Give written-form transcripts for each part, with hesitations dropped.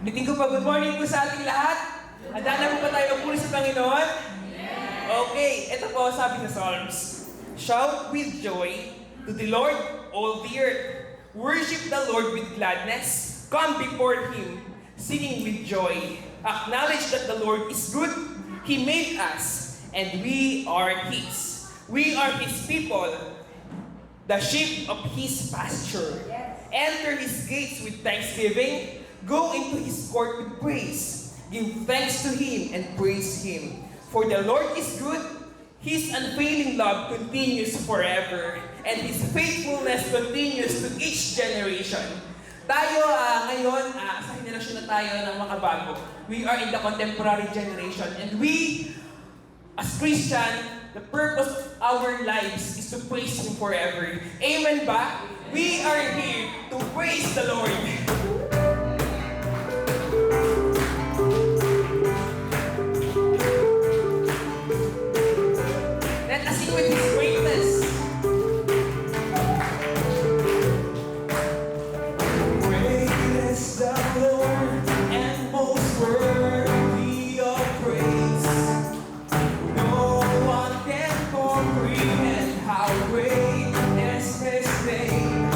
Ulitin ko pa, good morning po sa ating lahat. Handa na po ba tayo magpuri sa Panginoon? Okay, ito po sabi sa Psalms. Shout with joy to the Lord, all the earth. Worship the Lord with gladness. Come before Him, singing with joy. Acknowledge that the Lord is good. He made us, and we are His. We are His people, the sheep of His pasture. Enter His gates with thanksgiving. Go into His court with praise. Give thanks to Him and praise Him. For the Lord is good. His unfailing love continues forever, and His faithfulness continues to each generation. Tayo ngayon, sa henerasyon na tayo ng makabago. We are in the contemporary generation, and we, as Christian, the purpose of our lives is to praise Him forever. Amen ba? We are here to praise the Lord. Let us sing with His greatness. Great is the Lord and most worthy of praise. No one can comprehend how great is His name.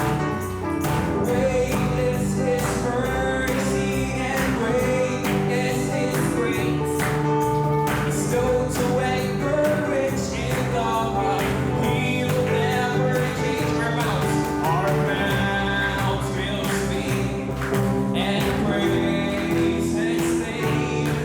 Great is His mercy and great is His grace. Slow to encourage in the heart. He will never change our mouths. Our mouths will speak and praise His name.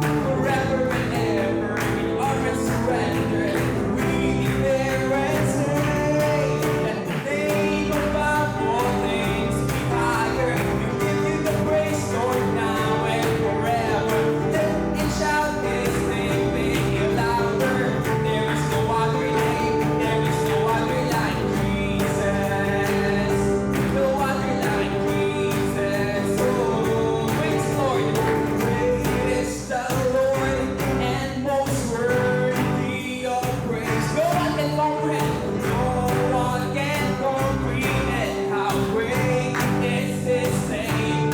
Forever and ever, in our surrender, we declare and say that the name above all things be higher. We give you the praise, Lord, now and forever. Lift and shout His name, make it louder. There is no other name, there is no other like Jesus. No other like Jesus. Oh, praise the Lord. Great is the Lord and most worthy of praise. No one can comprehend. No one can comprehend how great is His name.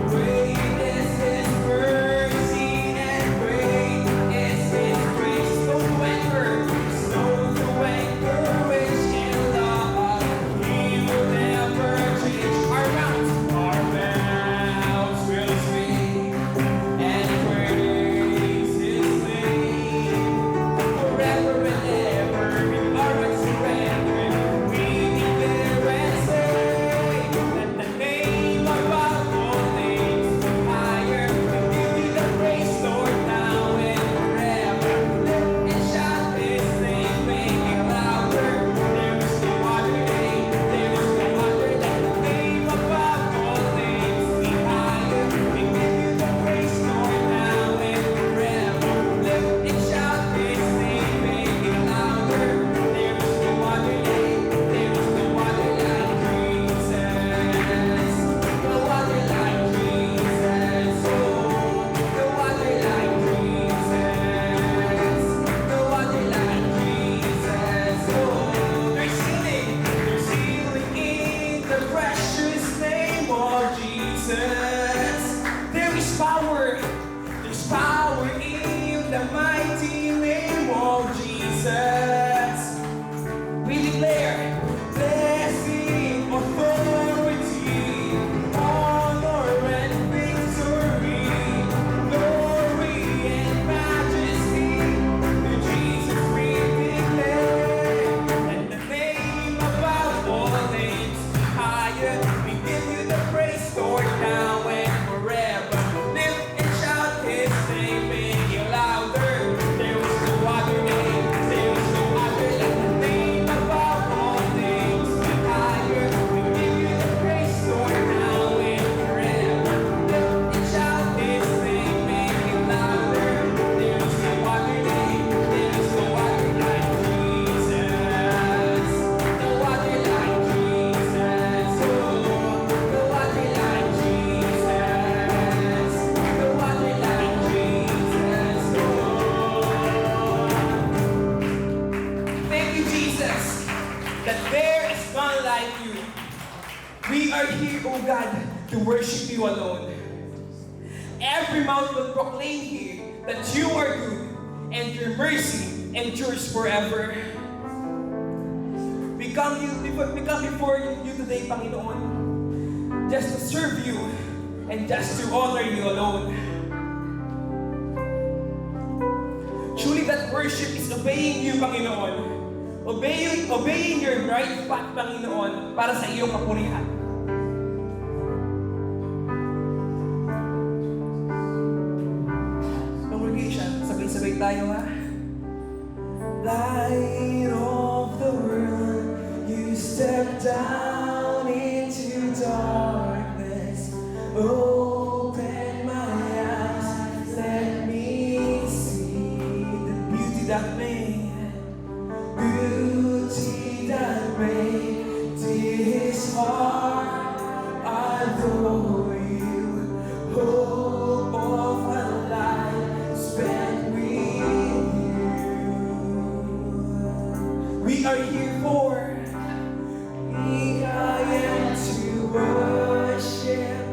Great is His mercy and great is His grace. Slow to encourage in love. He will never change. Our mouths will speak and praise His name. Forever and ever, in our surrender, we declare and say that the name above all names be higher. We give you the praise, Lord, now and forever. Lift and shout His name, make it louder. There is no other name, there is no other like the name above all names be higher. We give you the praise, Lord, now and forever. Lift and shout His name, make it louder. There is no other name, there is no other like Jesus. No other like Jesus. Oh, no other like Jesus. No other like Jesus. Oh, there's healing in the precious name of Jesus. There's power in the mighty name of Jesus. We declare blessing, authority, honor and victory, glory and majesty. To Jesus we declare, and the name above all names higher. We give you the praise, Lord, now and forever. Lift and shout His name, make it louder. There is no other name, there is no other like the name above all names higher. We give you the praise, Lord, now and forever. Lift and shout His name, make it louder. There is no other name, there is no other like Jesus. No other like Jesus. Oh, no other like Jesus. No other like Jesus. Oh, thank you, Jesus, that there is none like you. We are here, oh God, to worship you alone. Every mouth will proclaim here that you are good and your mercy endures forever. We come before you today, Panginoon, just to serve you and just to honor you alone. Truly that worship is obeying you, Panginoon. Obeying your right path, Panginoon, para sa iyong kapurihan. Congregation, sabay-sabay tayo ha. Light of the world, you step down into darkness. Open my eyes, let me see the beauty that made this heart adore you. Hope of a life spent with you. We are here for. Here I am to worship.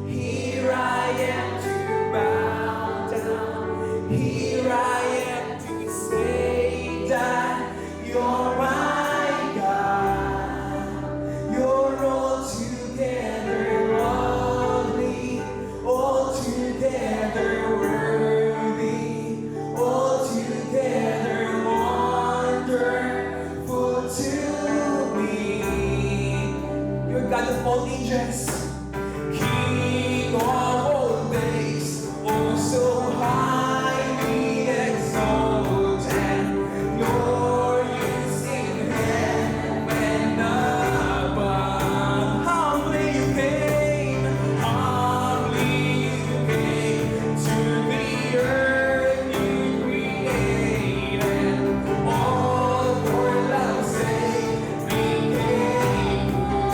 Here I am to bow down. Here I am to say that you're my God. You're altogether lovely, altogether worthy, altogether wonderful to me. You're God of all ages, King of all days, oh so highly exalted. Glorious in heaven above. Humbly you came to the earth you created. All for love's sake became poor.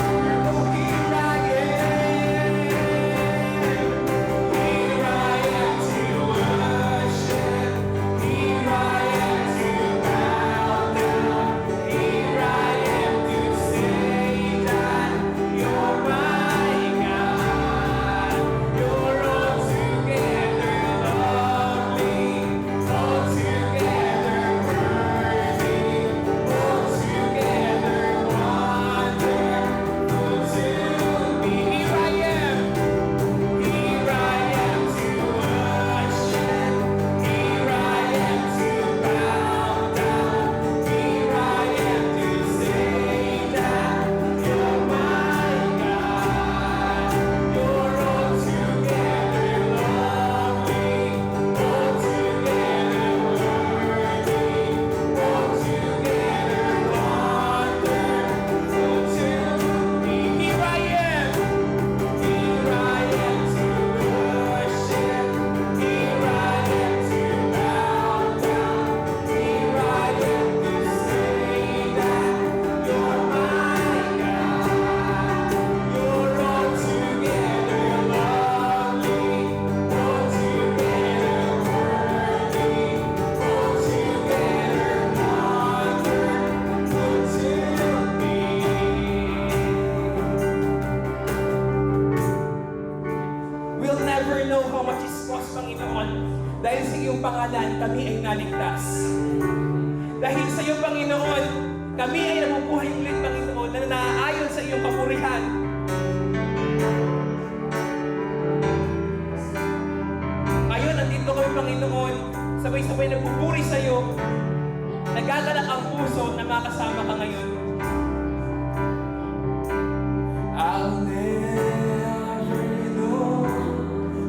Oh, here I am. Here I am to worship. Here I am to bow down. Here I am to say that you're my God. You're altogether lovely, altogether worthy, altogether wonderful to me. Here I am. Here I am to worship. Here I am to bow down. Here I am to say that you're my God. You're altogether lovely, altogether worthy, altogether wonderful to me. Here I am. Here I am to worship. Here I am to bow down. Here I am to say that you're my God. You're altogether lovely, altogether worthy, altogether wonderful to me. We'll never know how much is cost, Panginoon, dahil sa iyong pangalan kami ay naligtas. Dahil sa iyong Panginoon, kami ay nabubuhay ulit, Panginoon, na naaayon sa iyong kapurihan. Ngayon, nandito kami, Panginoon, sabay-sabay nagpupuri sa iyo. Nagagalak ang puso na makasama ka ngayon. I'll never know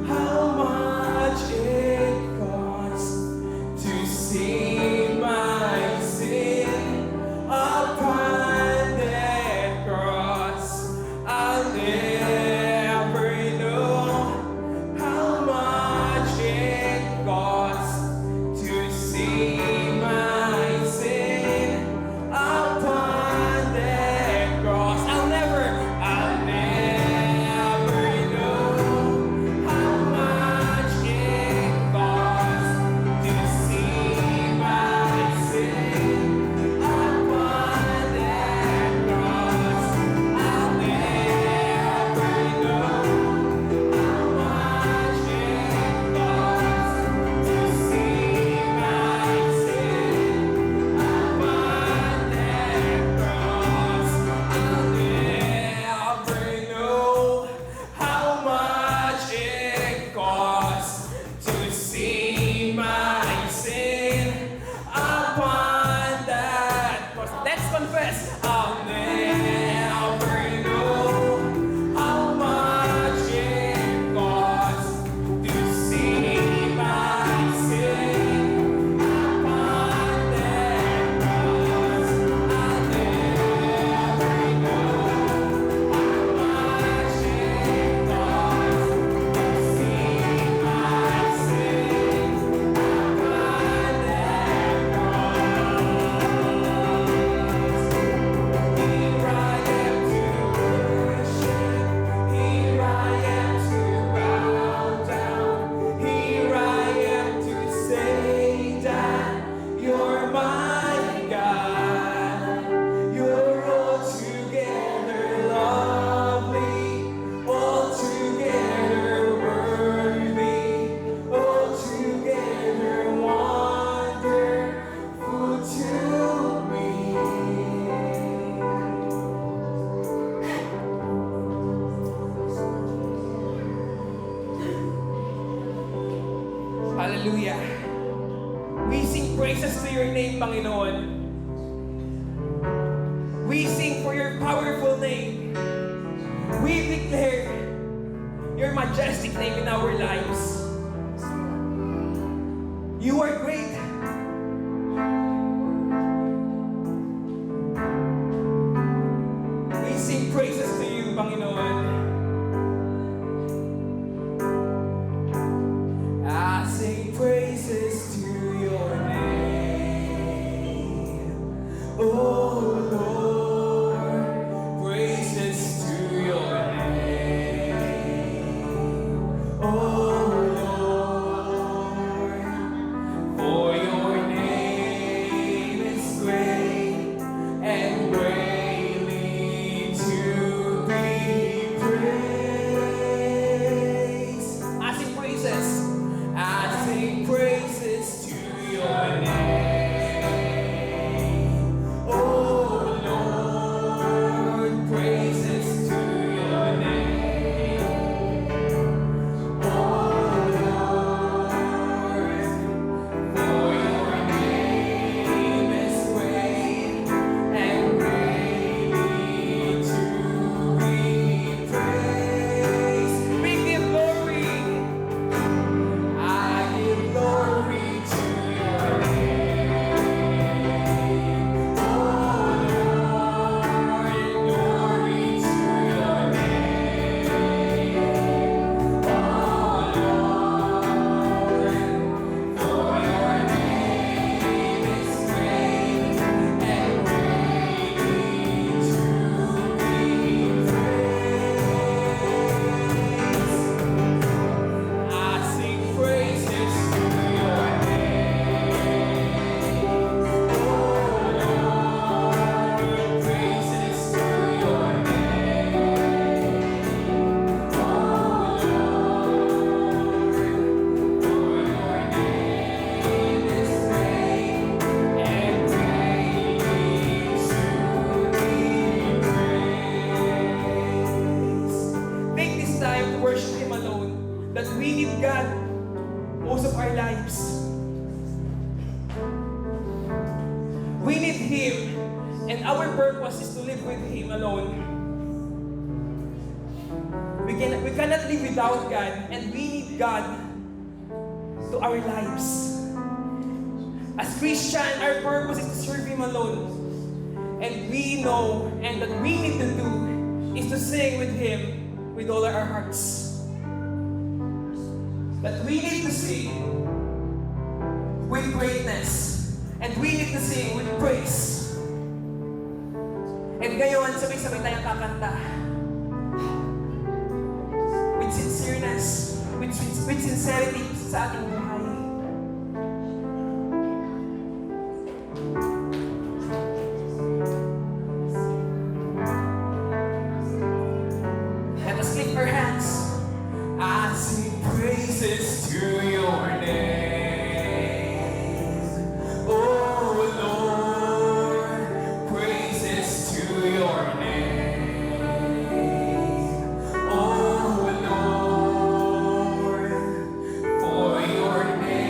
how much it costs to see my sin upon that cross. Hallelujah. We sing praises to your name, Panginoon. We sing for your powerful name. We declare your majestic name in our lives. You are great. We sing praises to you, Panginoon. I sing praises to your name, oh Lord. Praises to your name, oh Lord. For your name is great and greatly to be praised. I sing praises. I sing praises to your name, oh Lord. Praises to your name, oh Lord. For your name is great and greatly to be praised. We give glory. I give glory to your name, oh Lord. Glory to your name, oh Lord. For your name is great and greatly to be praised. I sing praises to your name, oh Lord. Praises to your name, oh Lord. For your name is great and greatly to be praised. Take this time to worship Him alone. That we need God most of our lives. We need Him, and our purpose is to live with Him alone. We cannot live without God, and we need God to our lives. As Christian, our purpose is to serve Him alone. And we know, and that we need to do, is to sing with Him with all our hearts. That we need to sing with greatness, and we need to sing with praise. And ngayon, sabay-sabay tayong kakanta. With sincereness, with sincerity sa ating buhay. Let us lift our hands. I sing praises to your name, oh Lord. Praises to your name, oh Lord. For your name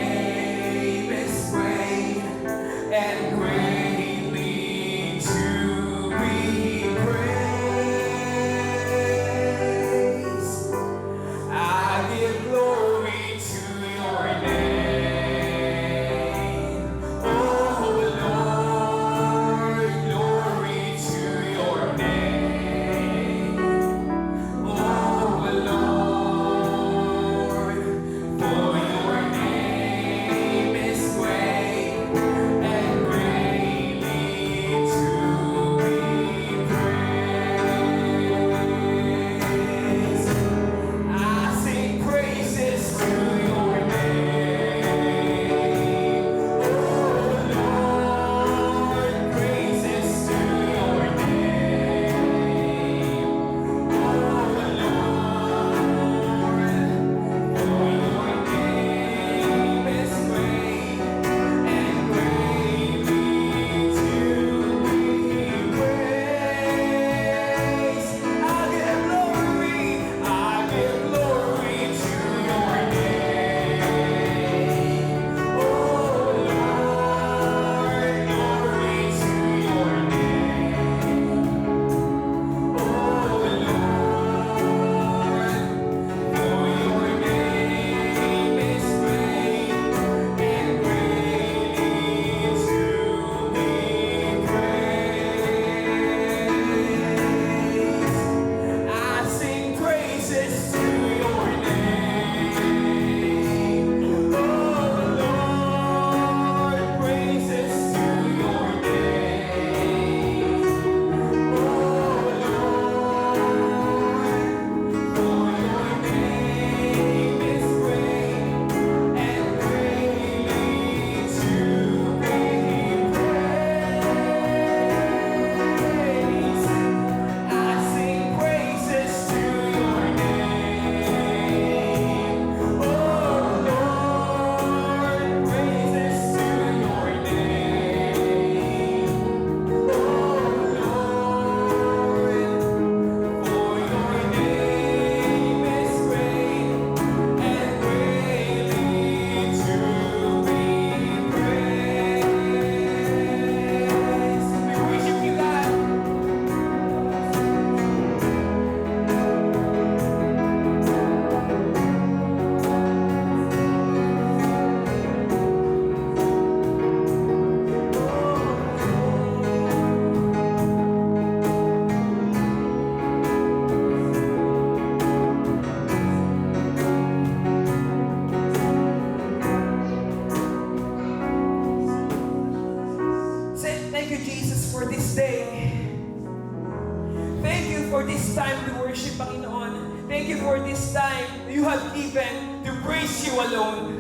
we worship, Panginoon. Thank you for this time you have given to praise you alone.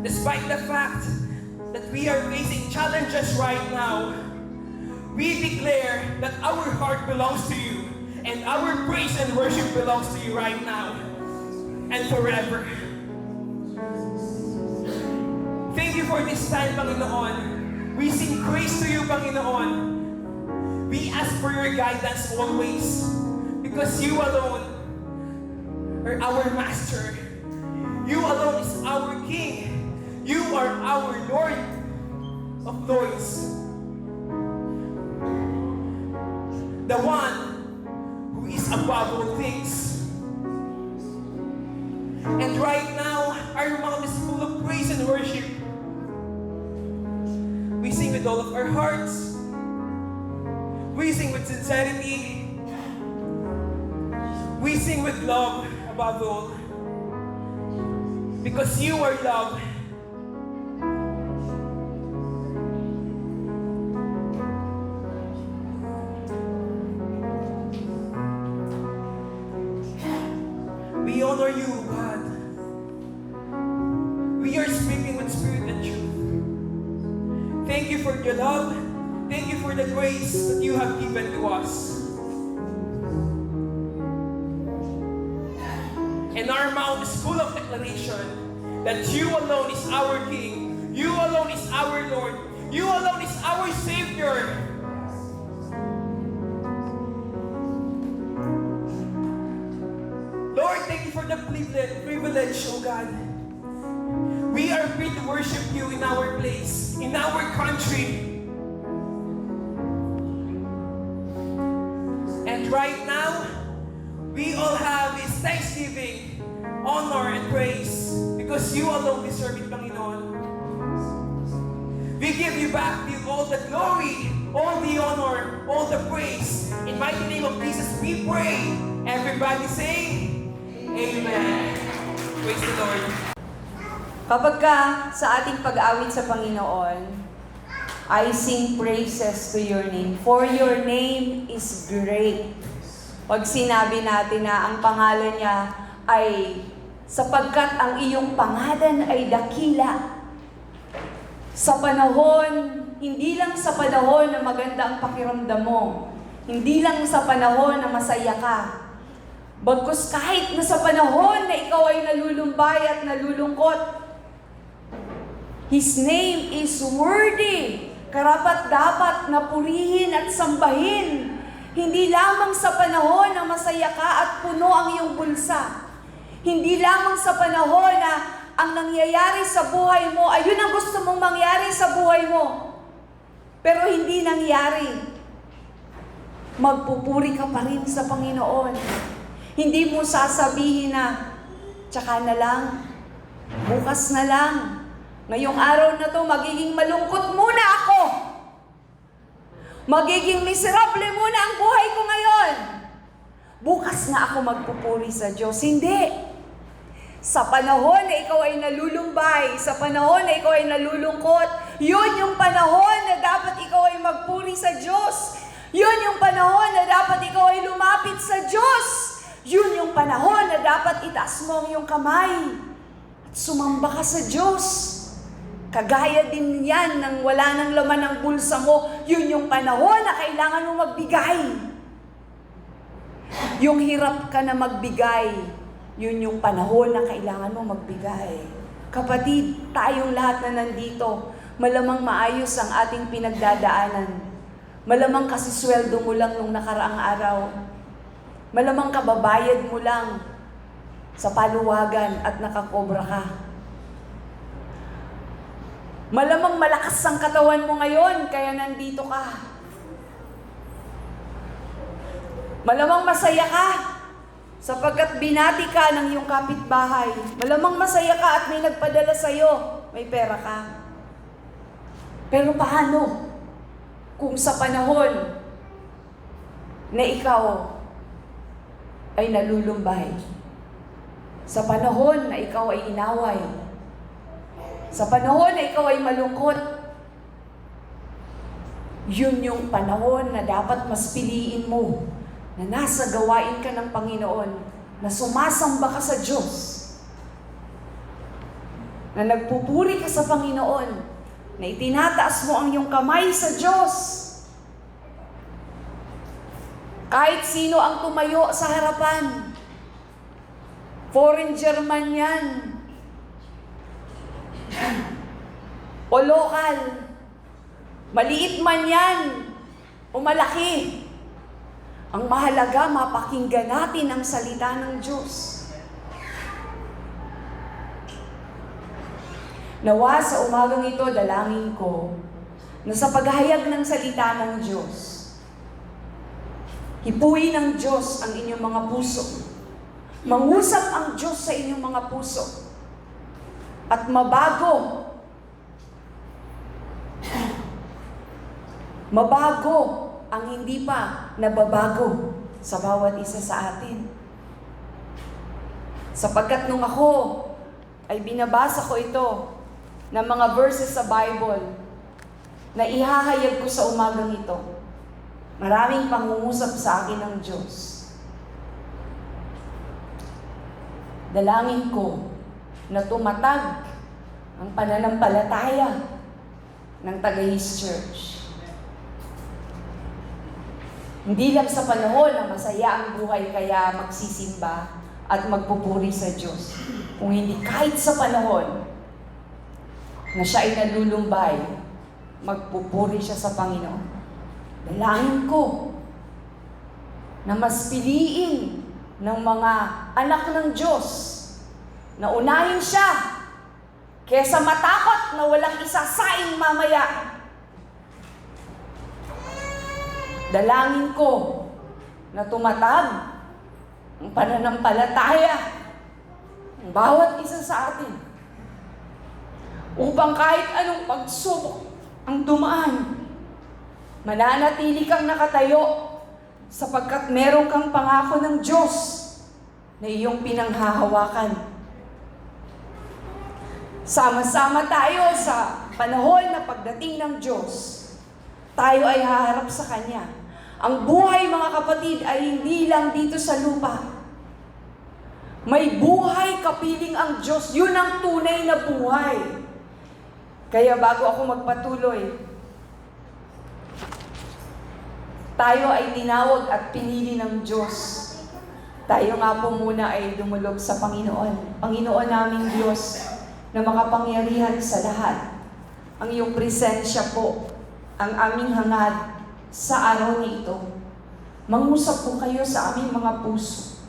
Despite the fact that we are facing challenges right now, we declare that our heart belongs to you, and our praise and worship belongs to you right now and forever. Thank you for this time, Panginoon. We sing praise to you, Panginoon. We ask for your guidance always, because you alone are our Master. You alone is our King. You are our Lord of Lords. The one who is above all things. And right now, our mouth is full of praise and worship. We sing with all of our hearts. We sing with sincerity. We sing with love above all. Because you are love. We honor you, God. We are speaking with spirit and truth. Thank you for your love. Thank you for the grace that you have given to us. And our mouth is full of declaration that you alone is our King. You alone is our Lord. You alone is our Savior. Lord, thank you for the privilege, oh God. We are free to worship you in our place, in our country. And right now, we all have is thanksgiving, honor, and praise, because you alone deserve it, Panginoon. We give you back all the glory, all the honor, all the praise. In mighty name of Jesus, we pray. Everybody say, Amen. Praise the Lord. Kapag ka sa ating pag-awit sa Panginoon, I sing praises to your name. For your name is great. Pag sinabi natin na ang pangalan niya ay sapagkat ang iyong pangalan ay dakila. Sa panahon, hindi lang sa panahon na maganda ang pakiramdam mo, hindi lang sa panahon na masaya ka, bagkus kahit na sa panahon na ikaw ay nalulumbay at nalulungkot, His name is worthy. Karapat-dapat na purihin at sambahin. Hindi lamang sa panahon na masaya ka at puno ang iyong bulsa. Hindi lamang sa panahon na ang nangyayari sa buhay mo, ayun ang gusto mong mangyari sa buhay mo. Pero hindi nangyari. Magpupuri ka pa rin sa Panginoon. Hindi mo sasabihin na, tsaka na lang, bukas na lang, ngayong araw na to, magiging malungkot muna ako. Magiging miserable muna ang buhay ko ngayon. Bukas na ako magpupuri sa Diyos. Hindi. Sa panahon na ikaw ay nalulumbay, sa panahon na ikaw ay nalulungkot, yun yung panahon na dapat ikaw ay magpuri sa Diyos. Yun yung panahon na dapat ikaw ay lumapit sa Diyos. Yun yung panahon na dapat itaas mo ang iyong kamay at sumamba ka sa Diyos. Kagaya din yan nang wala nang laman ng bulsa mo, yun yung panahon na kailangan mo magbigay. Yung hirap ka na magbigay, yun yung panahon na kailangan mo magbigay. Kapatid, tayong lahat na nandito, malamang maayos ang ating pinagdadaanan. Malamang kasi sweldo mo lang nung nakaraang araw. Malamang kababayad mo lang sa paluwagan at nakakobra ka. Malamang malakas ang katawan mo ngayon, kaya nandito ka. Malamang masaya ka, sapagkat binati ka ng iyong kapitbahay. Malamang masaya ka at may nagpadala sa'yo, may pera ka. Pero paano kung sa panahon na ikaw ay nalulumbay? Sa panahon na ikaw ay inaway? Sa panahon na ikaw ay malungkot, Yun yung panahon na dapat mas piliin mo na nasa gawain ka ng Panginoon, na sumasamba ka sa Diyos, na nagpupuri ka sa Panginoon, na itinataas mo ang iyong kamay sa Diyos. Kahit sino ang tumayo sa harapan, foreigner man yan, o lokal, maliit man yan, o malaki, ang mahalaga, mapakinggan natin ang salita ng Diyos. Nawa sa umagang ito, dalangin ko, na sa paghahayag ng salita ng Diyos, hipuin ng Diyos ang inyong mga puso. Mangusap ang Diyos sa inyong mga puso. At mabago ang hindi pa nababago sa bawat isa sa atin. Sapagkat nung ako ay binabasa ko ito ng mga verses sa Bible na ihahayag ko sa umagang ito, maraming pangungusap sa akin ng Diyos. Dalangin ko na tumatag ang pananampalataya ng taga-His Church. Hindi lang sa panahon na masaya ang buhay kaya magsisimba at magpupuri sa Diyos. Kung hindi kahit sa panahon na siya ay nalulumbay, magpupuri siya sa Panginoon. Dalangin ko na mas piliin ng mga anak ng Diyos na unahin siya kesa matakot na walang isasaing mamaya. Dalangin ko na tumatag ang pananampalataya ng bawat isa sa atin upang kahit anong pagsubok ang dumaan, mananatili kang nakatayo sapagkat meron kang pangako ng Diyos na iyong pinanghahawakan. Sama-sama tayo sa panahon na pagdating ng Diyos, tayo ay haharap sa Kanya. Ang buhay, mga kapatid, ay hindi lang dito sa lupa. May buhay kapiling ang Diyos. Yun ang tunay na buhay. Kaya bago ako magpatuloy, tayo ay tinawag at pinili ng Diyos. Tayo nga po muna ay dumulog sa Panginoon. Panginoon naming Diyos na makapangyarihan sa lahat. Ang iyong presensya po, ang aming hangad sa araw na ito. Mangusap po kayo sa aming mga puso.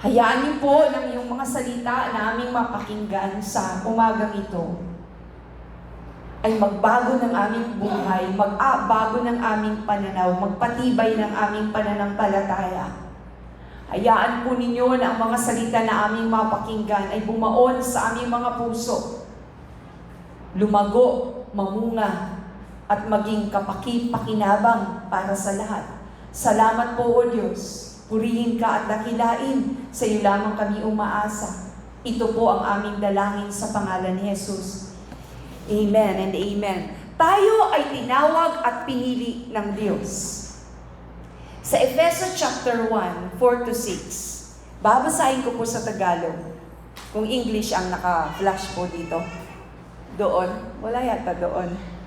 Hayaan niyo po ng iyong mga salita na aming mapakinggan sa umagang ito ay magbago ng aming buhay, magbago ng aming pananaw, magpatibay ng aming pananampalataya. Hayaan po ninyo na ang mga salita na aming mapakinggan ay bumaon sa aming mga puso, lumago, mamunga, at maging kapaki-pakinabang para sa lahat. Salamat po, O Diyos. Purihin ka at dakilain. Sa iyo lamang kami umaasa. Ito po ang aming dalangin sa pangalan ni Jesus. Amen and amen. Tayo ay tinawag at pinili ng Diyos. Sa Efeso chapter 1, 4-6, babasahin ko po sa Tagalog. Kung English ang naka-flash po dito. Doon. Wala yata doon.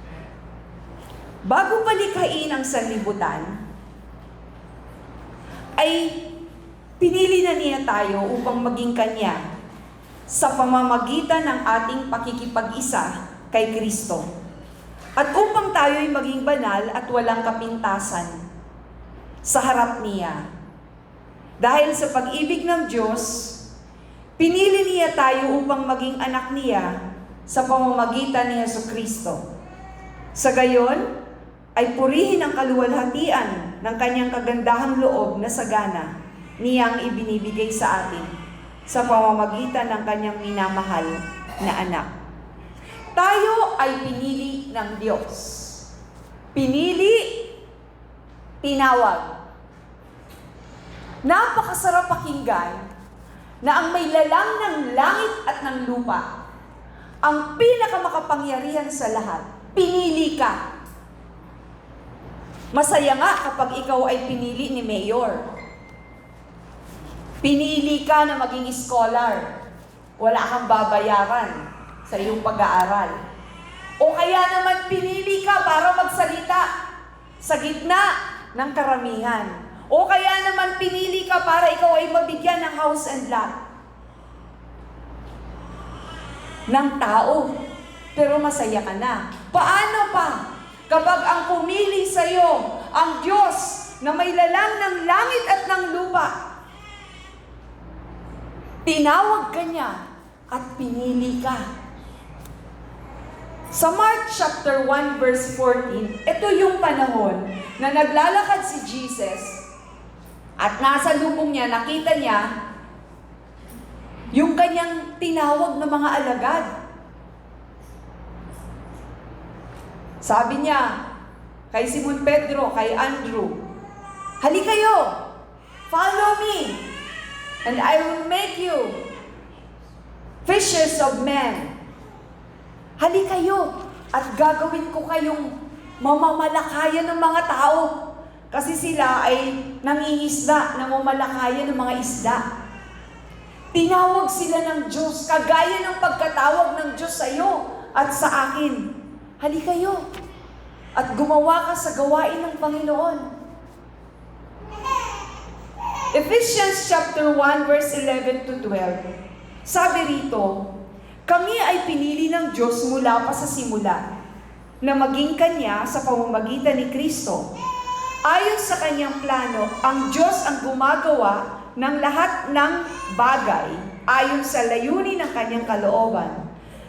Bago palikhain ang sanlibutan, ay pinili na niya tayo upang maging Kanya sa pamamagitan ng ating pakikipag-isa kay Kristo. At upang tayo ay maging banal at walang kapintasan sa harap niya. Dahil sa pag-ibig ng Diyos, pinili niya tayo upang maging anak niya sa pamamagitan ni Jesucristo. Sa gayon, ay purihin ang kaluwalhatian ng kanyang kagandahang loob na sagana niyang ibinibigay sa atin sa pamamagitan ng kanyang minamahal na anak. Tayo ay pinili ng Diyos. Pinili, tinawag. Napakasarap pakinggan na ang may lalang ng langit at ng lupa, ang pinakamakapangyarihan sa lahat, pinili ka. Masaya nga kapag ikaw ay pinili ni Mayor. Pinili ka na maging scholar. Wala kang babayaran sa iyong pag-aaral. O kaya naman pinili ka para magsalita sa gitna ng karamihan. O kaya naman pinili ka para ikaw ay mabigyan ng house and lot ng tao. Pero masaya ka na. Paano pa kapag ang pumili sa iyo ang Diyos na may lalang ng langit at ng lupa? Tinawag ka niya at pinili ka. Sa Mark chapter 1 verse 14, ito yung panahon na naglalakad si Jesus at nasa lubong niya, nakita niya yung kanyang tinawag na mga alagad. Sabi niya kay Simon Pedro, kay Andrew, "Hali kayo, follow me, and I will make you fishers of men." Hali kayo at gagawin ko kayong mamamalakayan ng mga tao. Kasi sila ay nangingisda, namamalakayan ng mga isda. Tinawag sila ng Diyos, kagaya ng pagkatawag ng Diyos sa iyo at sa akin. Hali kayo at gumawa ka sa gawain ng Panginoon. Ephesians chapter 1 verse 11 to 12. Sabi rito, kami ay pinili ng Diyos mula pa sa simula na maging Kanya sa pamamagitan ni Kristo. Ayon sa Kanyang plano, ang Diyos ang gumagawa ng lahat ng bagay ayon sa layunin ng Kanyang kalooban.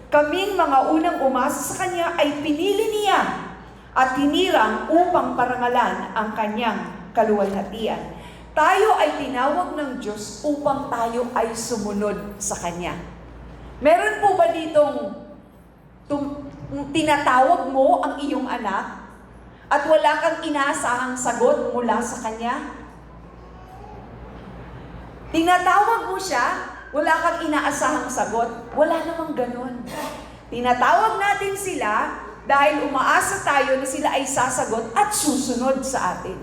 Kaming mga unang umasa sa Kanya ay pinili niya at hinirang upang parangalan ang Kanyang kaluwalhatian. Tayo ay tinawag ng Diyos upang tayo ay sumunod sa Kanya. Meron po ba ditong tinatawag mo ang iyong anak at wala kang inaasahang sagot mula sa kanya? Tinatawag mo siya, wala kang inaasahang sagot? Wala namang ganun. Tinatawag natin sila dahil umaasa tayo na sila ay sasagot at susunod sa atin.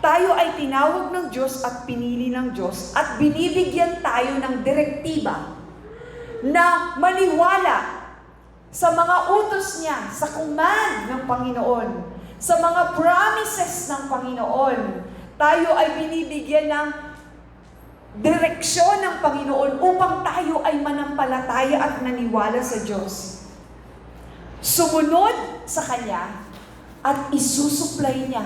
Tayo ay tinawag ng Diyos at pinili ng Diyos at binibigyan tayo ng direktiba na maniwala sa mga utos niya, sa command ng Panginoon, sa mga promises ng Panginoon. Tayo ay binibigyan ng direksyon ng Panginoon upang tayo ay manampalataya at naniwala sa Diyos. Sumunod sa Kanya at isusupply niya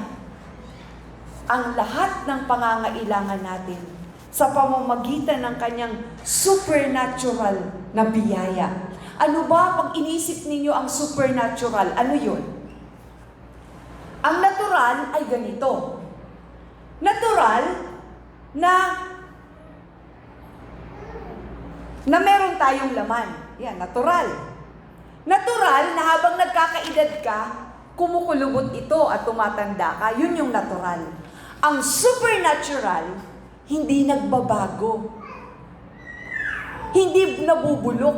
ang lahat ng pangangailangan natin sa pamamagitan ng Kanyang supernatural na biyaya. Ano ba pag inisip ninyo ang supernatural? Ano yun? Ang natural ay ganito. Natural na meron tayong laman. Yan, natural. Natural na habang nagkakaedad ka, kumukulubot ito at tumatanda ka. Yun yung natural. Ang supernatural, hindi nagbabago. Hindi nabubulok.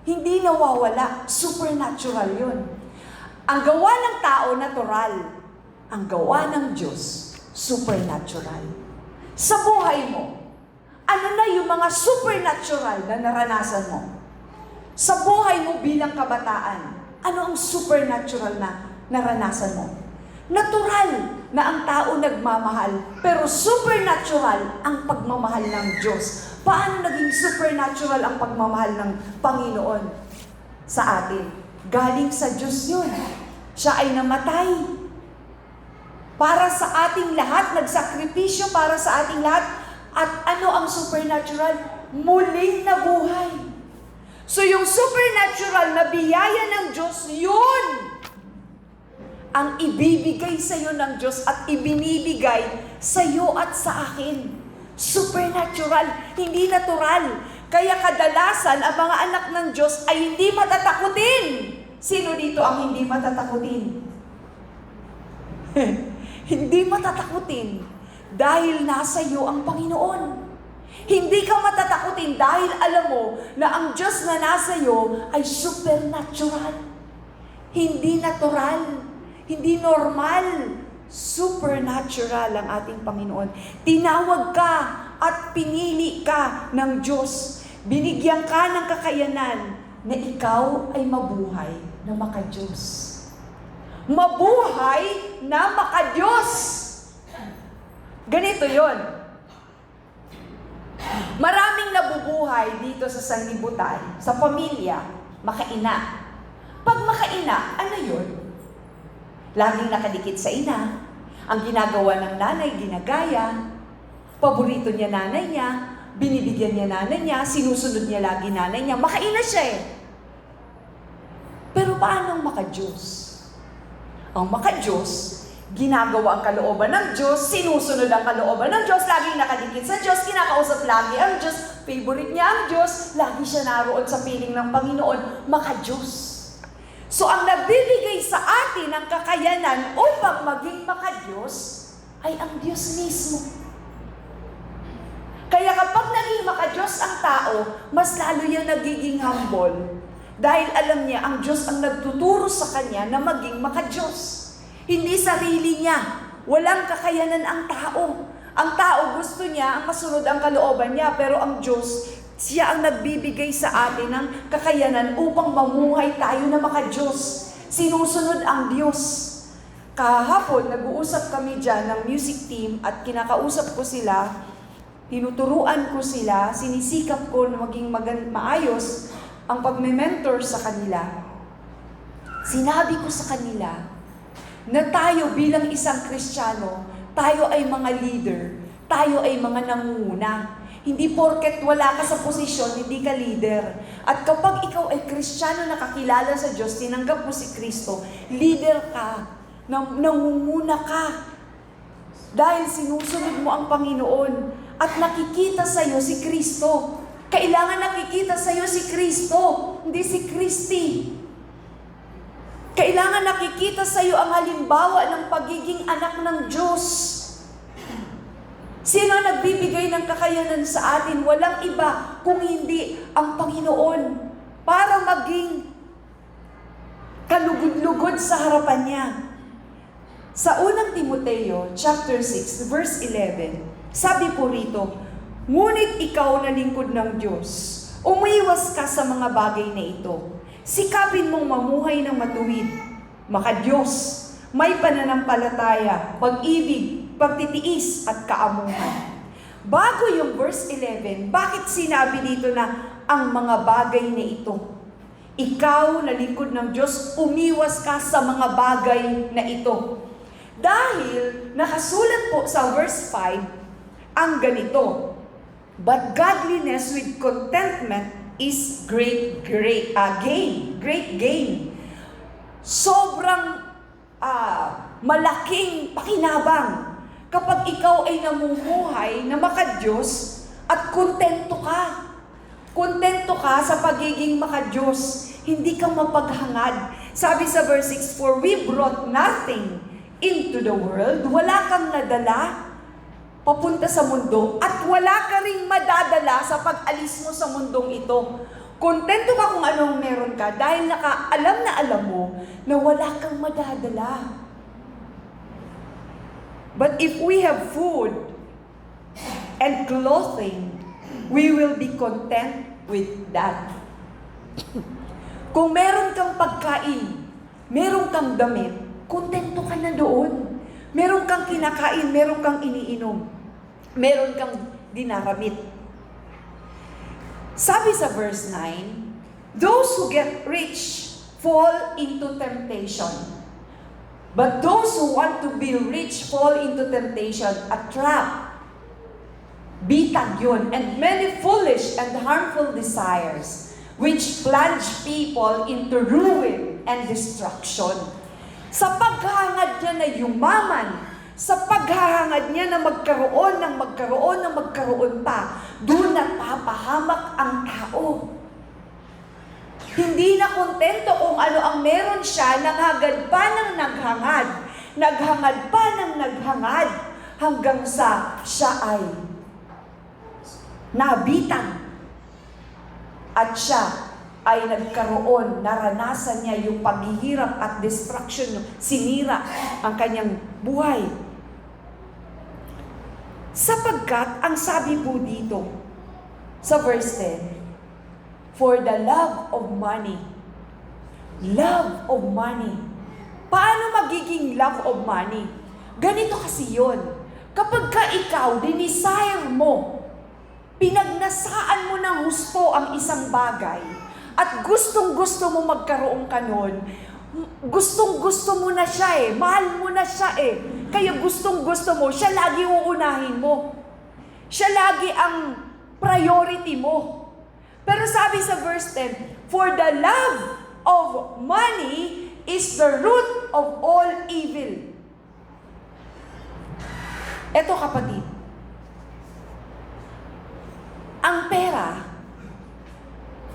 Hindi nawawala. Supernatural yun. Ang gawa ng tao, natural. Ang gawa ng Diyos, supernatural. Sa buhay mo, ano na yung mga supernatural na naranasan mo? Sa buhay mo bilang kabataan, ano ang supernatural na naranasan mo? Natural na ang tao nagmamahal, pero supernatural ang pagmamahal ng Diyos. Paano naging supernatural ang pagmamahal ng Panginoon sa atin? Galing sa Diyos yun. Siya ay namatay para sa ating lahat, nagsakripisyo para sa ating lahat. At ano ang supernatural? Muling nabuhay. So yung supernatural na biyaya ng Diyos, yun ang ibibigay sa iyo ng Diyos at ibinibigay sa iyo at sa akin. Supernatural, hindi natural. Kaya kadalasan, ang mga anak ng Diyos ay hindi matatakutin. Sino dito ang hindi matatakutin? Hindi matatakutin dahil nasa iyo ang Panginoon. Hindi ka matatakutin dahil alam mo na ang Diyos na nasa iyo ay supernatural. Hindi natural. Hindi normal supernatural ang ating Panginoon. Tinawag ka at pinili ka ng Diyos. Binigyan ka ng kakayanan na ikaw ay mabuhay na maka-Diyos. Mabuhay na maka-Diyos. Ganito yon. Maraming nabubuhay dito sa sanlibutan, sa pamilya, makaina. Pag makaina, ano yun? Laging nakadikit sa ina. Ang ginagawa ng nanay, ginagaya. Paborito niya nanay niya. Binibigyan niya nanay niya. Sinusunod niya lagi nanay niya. Makaina siya eh. Pero paano ang maka-Diyos? Ang maka-Diyos, ginagawa ang kalooban ng Diyos, sinusunod ang kalooban ng Diyos, laging nakadikit sa Diyos, kinakausap lagi ang Diyos, favorite niya ang Diyos, lagi siya naroon sa piling ng Panginoon, maka-Diyos. So ang nagbibigay sa atin ng kakayanan upang maging maka-Diyos ay ang Diyos mismo. Kaya kapag naging maka-Diyos ang tao, mas lalo yan nagiging humble. Dahil alam niya, ang Diyos ang nagtuturo sa kanya na maging maka-Diyos. Hindi sarili niya. Walang kakayanan ang tao. Ang tao gusto niya, ang masunod ang kalooban niya, pero ang Diyos, siya ang nagbibigay sa atin ng kakayanan upang mamuhay tayo na maka-Diyos. Sinusunod ang Diyos. Kahapon, nag-uusap kami dyan ng music team at kinakausap ko sila, tinuturuan ko sila, sinisikap ko na maging maayos ang pagme-mentor sa kanila. Sinabi ko sa kanila na tayo bilang isang Kristiyano, tayo ay mga leader, tayo ay mga nangunguna. Hindi porket wala ka sa posisyon, hindi ka leader. At kapag ikaw ay Kristiyano na kakilala sa Diyos, tinanggap mo si Kristo, leader ka, nangunguna ka. Dahil sinusunod mo ang Panginoon at nakikita sa iyo si Kristo. Kailangan nakikita sa iyo si Kristo, hindi si Kristi. Kailangan nakikita sa iyo ang halimbawa ng pagiging anak ng Diyos. Sino ang nagbibigay ng kakayanan sa atin? Walang iba kung hindi ang Panginoon para maging kalugod-lugod sa harapan niya. Sa unang Timoteo, chapter 6, verse 11, sabi po rito, ngunit ikaw na lingkod ng Diyos, umiwas ka sa mga bagay na ito. Sikapin mong mamuhay ng matuwid, maka-Diyos, may pananampalataya, pag-ibig, pagtitiis at kaamuhan. Bago yung verse 11, bakit sinabi dito na ang mga bagay na ito? Ikaw na lingkod ng Diyos, umiwas ka sa mga bagay na ito. Dahil nakasulat po sa verse 5, ang ganito, but godliness with contentment is great gain. Sobrang malaking pakinabang kapag ikaw ay namumuhay na maka-Diyos at kontento ka. Kontento ka sa pagiging maka-Diyos. Hindi ka mapaghangad. Sabi sa verse 6, for we brought nothing into the world. Wala kang nadala papunta sa mundo at wala ka ring madadala sa pag-alis mo sa mundong ito. Kontento ka kung anong meron ka dahil alam na alam mo na wala kang madadala. But if we have food and clothing, we will be content with that. Kung meron kang pagkain, meron kang damit, kontento ka na doon. Meron kang kinakain, meron kang iniinom, meron kang dinaramit. Sabi sa verse 9, those who get rich fall into temptation. But those who want to be rich fall into temptation, a trap, bitag yun, and many foolish and harmful desires, which plunge people into ruin and destruction. Sa paghahangad niya na yumaman, sa paghahangad niya na magkaroon pa, doon napapahamak ang tao. Hindi na kontento kung ano ang meron siya, naghangad pa ng naghangad, hanggang sa siya ay nabitang at siya ay nagkaroon, naranasan niya yung paghihirap at destruction, sinira ang kanyang buhay. Sapagkat, ang sabi po dito, sa verse 10, for the love of money. Love of money. Paano magiging love of money? Ganito kasi yun. Kapag ka ikaw, dinesire mo, pinagnasaan mo ng husto ang isang bagay, at gustong-gusto mo magkaroon ka nun, gustong-gusto mo na siya mahal mo na siya kaya gustong-gusto mo, siya lagi uunahin mo. Siya lagi ang priority mo. Pero sabi sa verse 10, for the love of money is the root of all evil. Eto kapatid, ang pera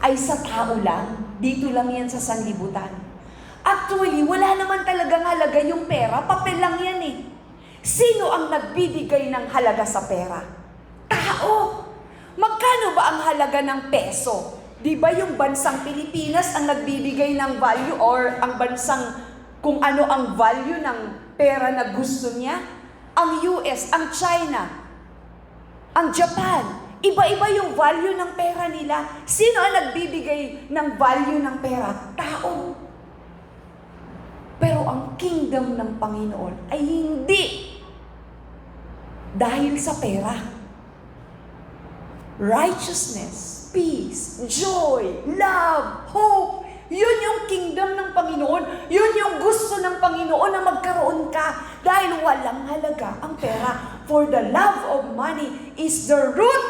ay sa tao lang, dito lang yan sa sanlibutan. Actually, wala naman talagang halaga yung pera, papel lang yan Sino ang nagbibigay ng halaga sa pera? Tao! Magkano ba ang halaga ng peso? Di ba yung bansang Pilipinas ang nagbibigay ng value or ang bansang kung ano ang value ng pera na gusto niya? Ang US, ang China, ang Japan, iba-iba yung value ng pera nila. Sino ang nagbibigay ng value ng pera? Tao. Pero ang kingdom ng Panginoon ay hindi dahil sa pera. Righteousness, peace, joy, love, hope. Yun yung kingdom ng Panginoon. Yun yung gusto ng Panginoon na magkaroon ka dahil walang halaga ang pera. For the love of money is the root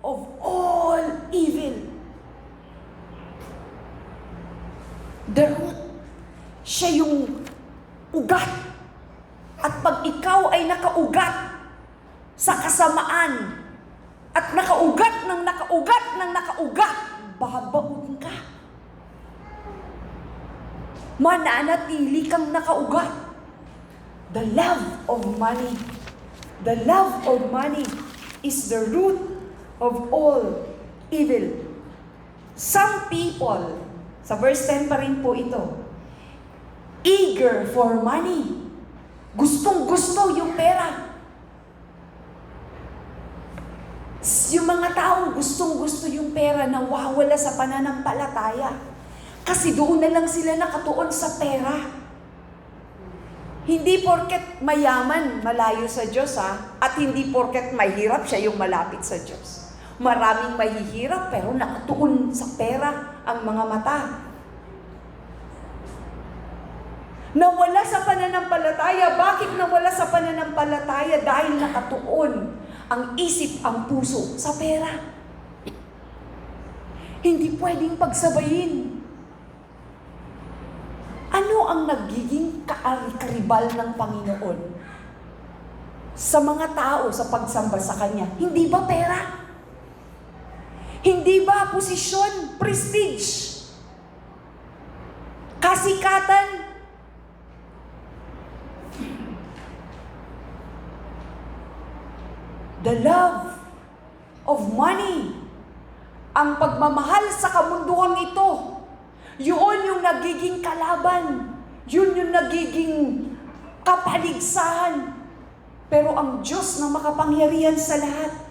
of all evil. The root. Siya yung ugat. At pag ikaw ay nakaugat sa kasamaan, at nakaugat ng nakaugat, babaon ka. Mananatili kang nakaugat. The love of money. The love of money is the root of all evil. Some people, sa verse 10 pa rin po ito, eager for money. Gustong-gusto yung pera. Yung mga taong gustong-gusto yung pera, nawawala sa pananampalataya. Kasi doon na lang sila nakatuon sa pera. Hindi porket mayaman, malayo sa Diyos at hindi porket mahirap siya yung malapit sa Diyos. Maraming mahihirap pero nakatuon sa pera ang mga mata. Nawala sa pananampalataya. Bakit nawala sa pananampalataya? Dahil nakatuon ang isip, ang puso sa pera. Hindi pwedeng pagsabayin. Ano ang nagiging kaari-karibal ng Panginoon sa mga tao sa pagsamba sa Kanya? Hindi ba pera? Hindi ba posisyon, prestige, kasikatan? The love of money, ang pagmamahal sa kamunduang ito, yun yung nagiging kalaban. Yun yung nagiging kapaligsahan. Pero ang Diyos na makapangyarihan sa lahat,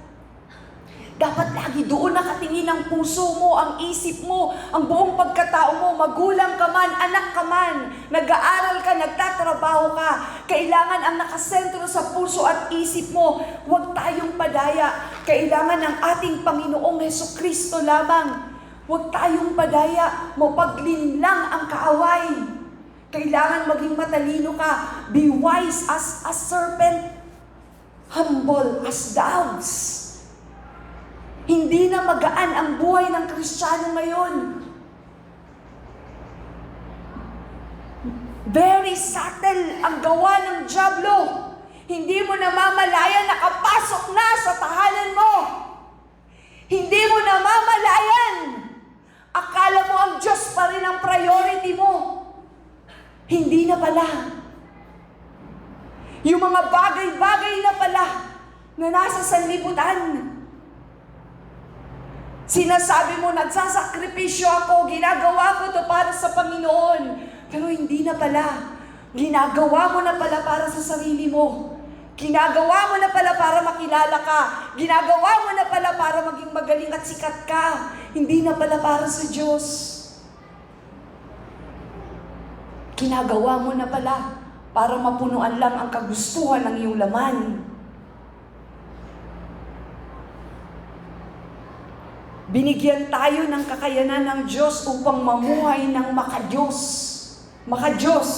dapat lagi doon nakatingin ang puso mo, ang isip mo, ang buong pagkatao mo, magulang ka man, anak ka man, nag-aaral ka, nagtatrabaho ka, kailangan ang nakasentro sa puso at isip mo, huwag tayong padaya. Kailangan ng ating Panginoong Hesukristo lamang. Huwag tayong padaya, mapaglinlang ang kaaway. Kailangan maging matalino ka. Be wise as a serpent, humble as doves. Hindi na magaan ang buhay ng Kristiyano ngayon. Very subtle ang gawa ng dyablo. Hindi mo namamalayan, nakapasok na sa tahanan mo. Hindi mo namamalayan. Akala mo ang Diyos pa rin ang priority mo. Hindi na pala. Yung mga bagay-bagay na pala na nasa sanlibutan. Sinasabi mo, nagsasakripisyo ako, ginagawa ko to para sa Panginoon. Pero hindi na pala. Ginagawa mo na pala para sa sarili mo. Ginagawa mo na pala para makilala ka. Ginagawa mo na pala para maging magaling at sikat ka. Hindi na pala para sa Diyos. Ginagawa mo na pala para mapunuan lang ang kagustuhan ng iyong laman. Binigyan tayo ng kakayanan ng Diyos upang mamuhay ng makadiyos. Makadiyos.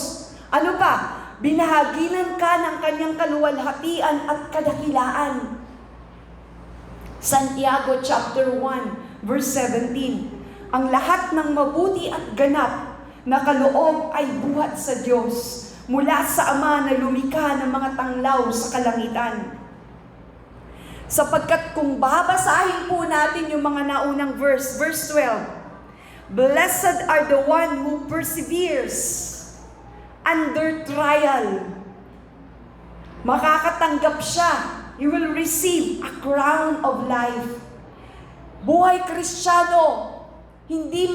Ano pa? Binahaginan ka ng kanyang kaluwalhatian at kadakilaan. Santiago chapter 1, verse 17. Ang lahat ng mabuti at ganap na kaloob ay buhat sa Diyos mula sa Ama na lumikha ng mga tanglaw sa kalangitan. Sapagkat kung babasahin po natin yung mga naunang verse 12, Blessed are the one who perseveres under trial. Makakatanggap siya. You will receive a crown of life. Buhay Kristiyano, hindi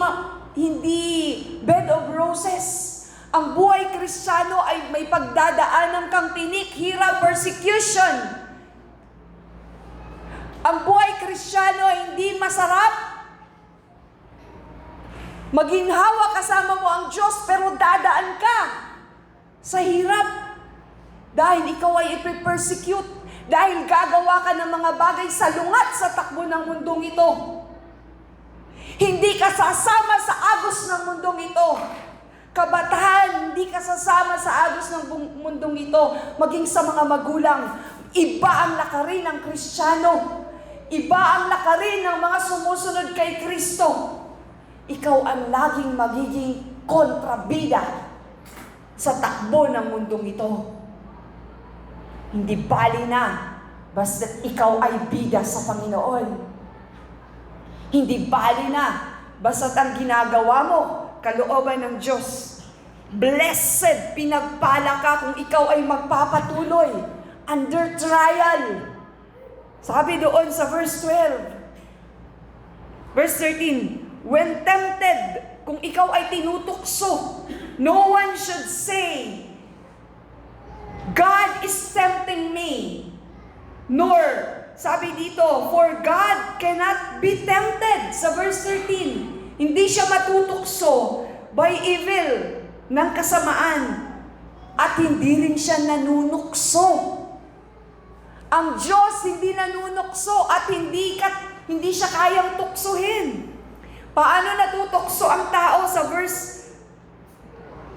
bed of roses. Ang buhay Kristiyano ay may pagdadaanan kang tinik, hirap, persecution. Ang buhay Kristiyano ay hindi masarap. Maginhawa kasama mo ang Diyos pero dadaan ka sa hirap. Dahil ikaw ay ipipersecute. Dahil gagawa ka ng mga bagay salungat sa takbo ng mundong ito. Hindi ka sasama sa agos ng mundong ito. Kabataan, hindi ka sasama sa agos ng mundong ito. Maging sa mga magulang. Iba ang lakarin ng Kristiyano. Iba ang lakarin ng mga sumusunod kay Kristo. Ikaw ang laging magiging kontrabida sa takbo ng mundong ito. Hindi bali na basta't ikaw ay bida sa Panginoon. Hindi bali na basta't ang ginagawa mo, kalooban ng Diyos. Blessed, pinagpala ka kung ikaw ay magpapatuloy under trial. Sabi doon sa verse 12. Verse 13, when tempted, kung ikaw ay tinutukso, no one should say, God is tempting me. Nor, sabi dito, for God cannot be tempted. Sa verse 13, hindi siya matutukso by evil ng kasamaan at hindi rin siya nanunukso. Ang Diyos hindi nanunukso at hindi siya kayang tuksuhin. Paano natutukso ang tao sa verse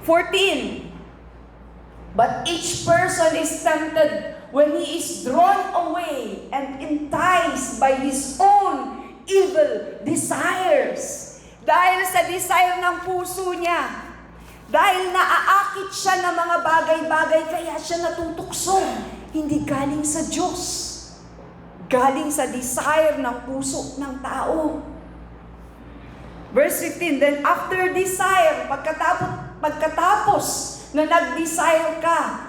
14? But each person is tempted when he is drawn away and enticed by his own evil desires. Dahil sa desire ng puso niya, dahil naaakit siya ng mga bagay-bagay, kaya siya natutukso. Hindi galing sa Diyos. Galing sa desire ng puso ng tao. Verse 15, then after desire, pagkatapos na nag-desire ka,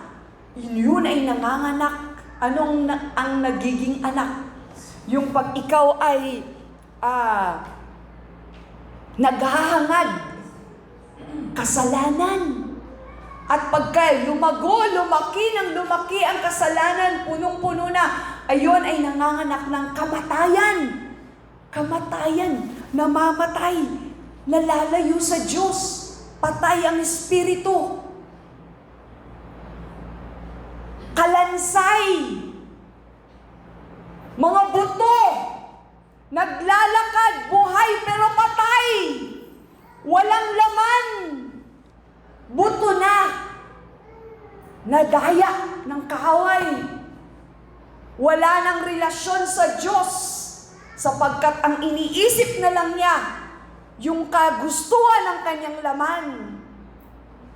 yun ay nanganganak. Ang nagiging anak? Yung pag ikaw ay naghahangad, kasalanan. At pagka lumaki ang kasalanan, punong-puno na, ayon ay nanganganak ng kamatayan. Kamatayan, namamatay, nalalayo sa Diyos, patay ang espiritu. Kalansay, mga buto, naglalakad, buhay pero patay, walang laman. Buto na, nadaya ng kaaway. Wala nang relasyon sa Diyos sapagkat ang iniisip na lang niya yung kagustuhan ng kanyang laman,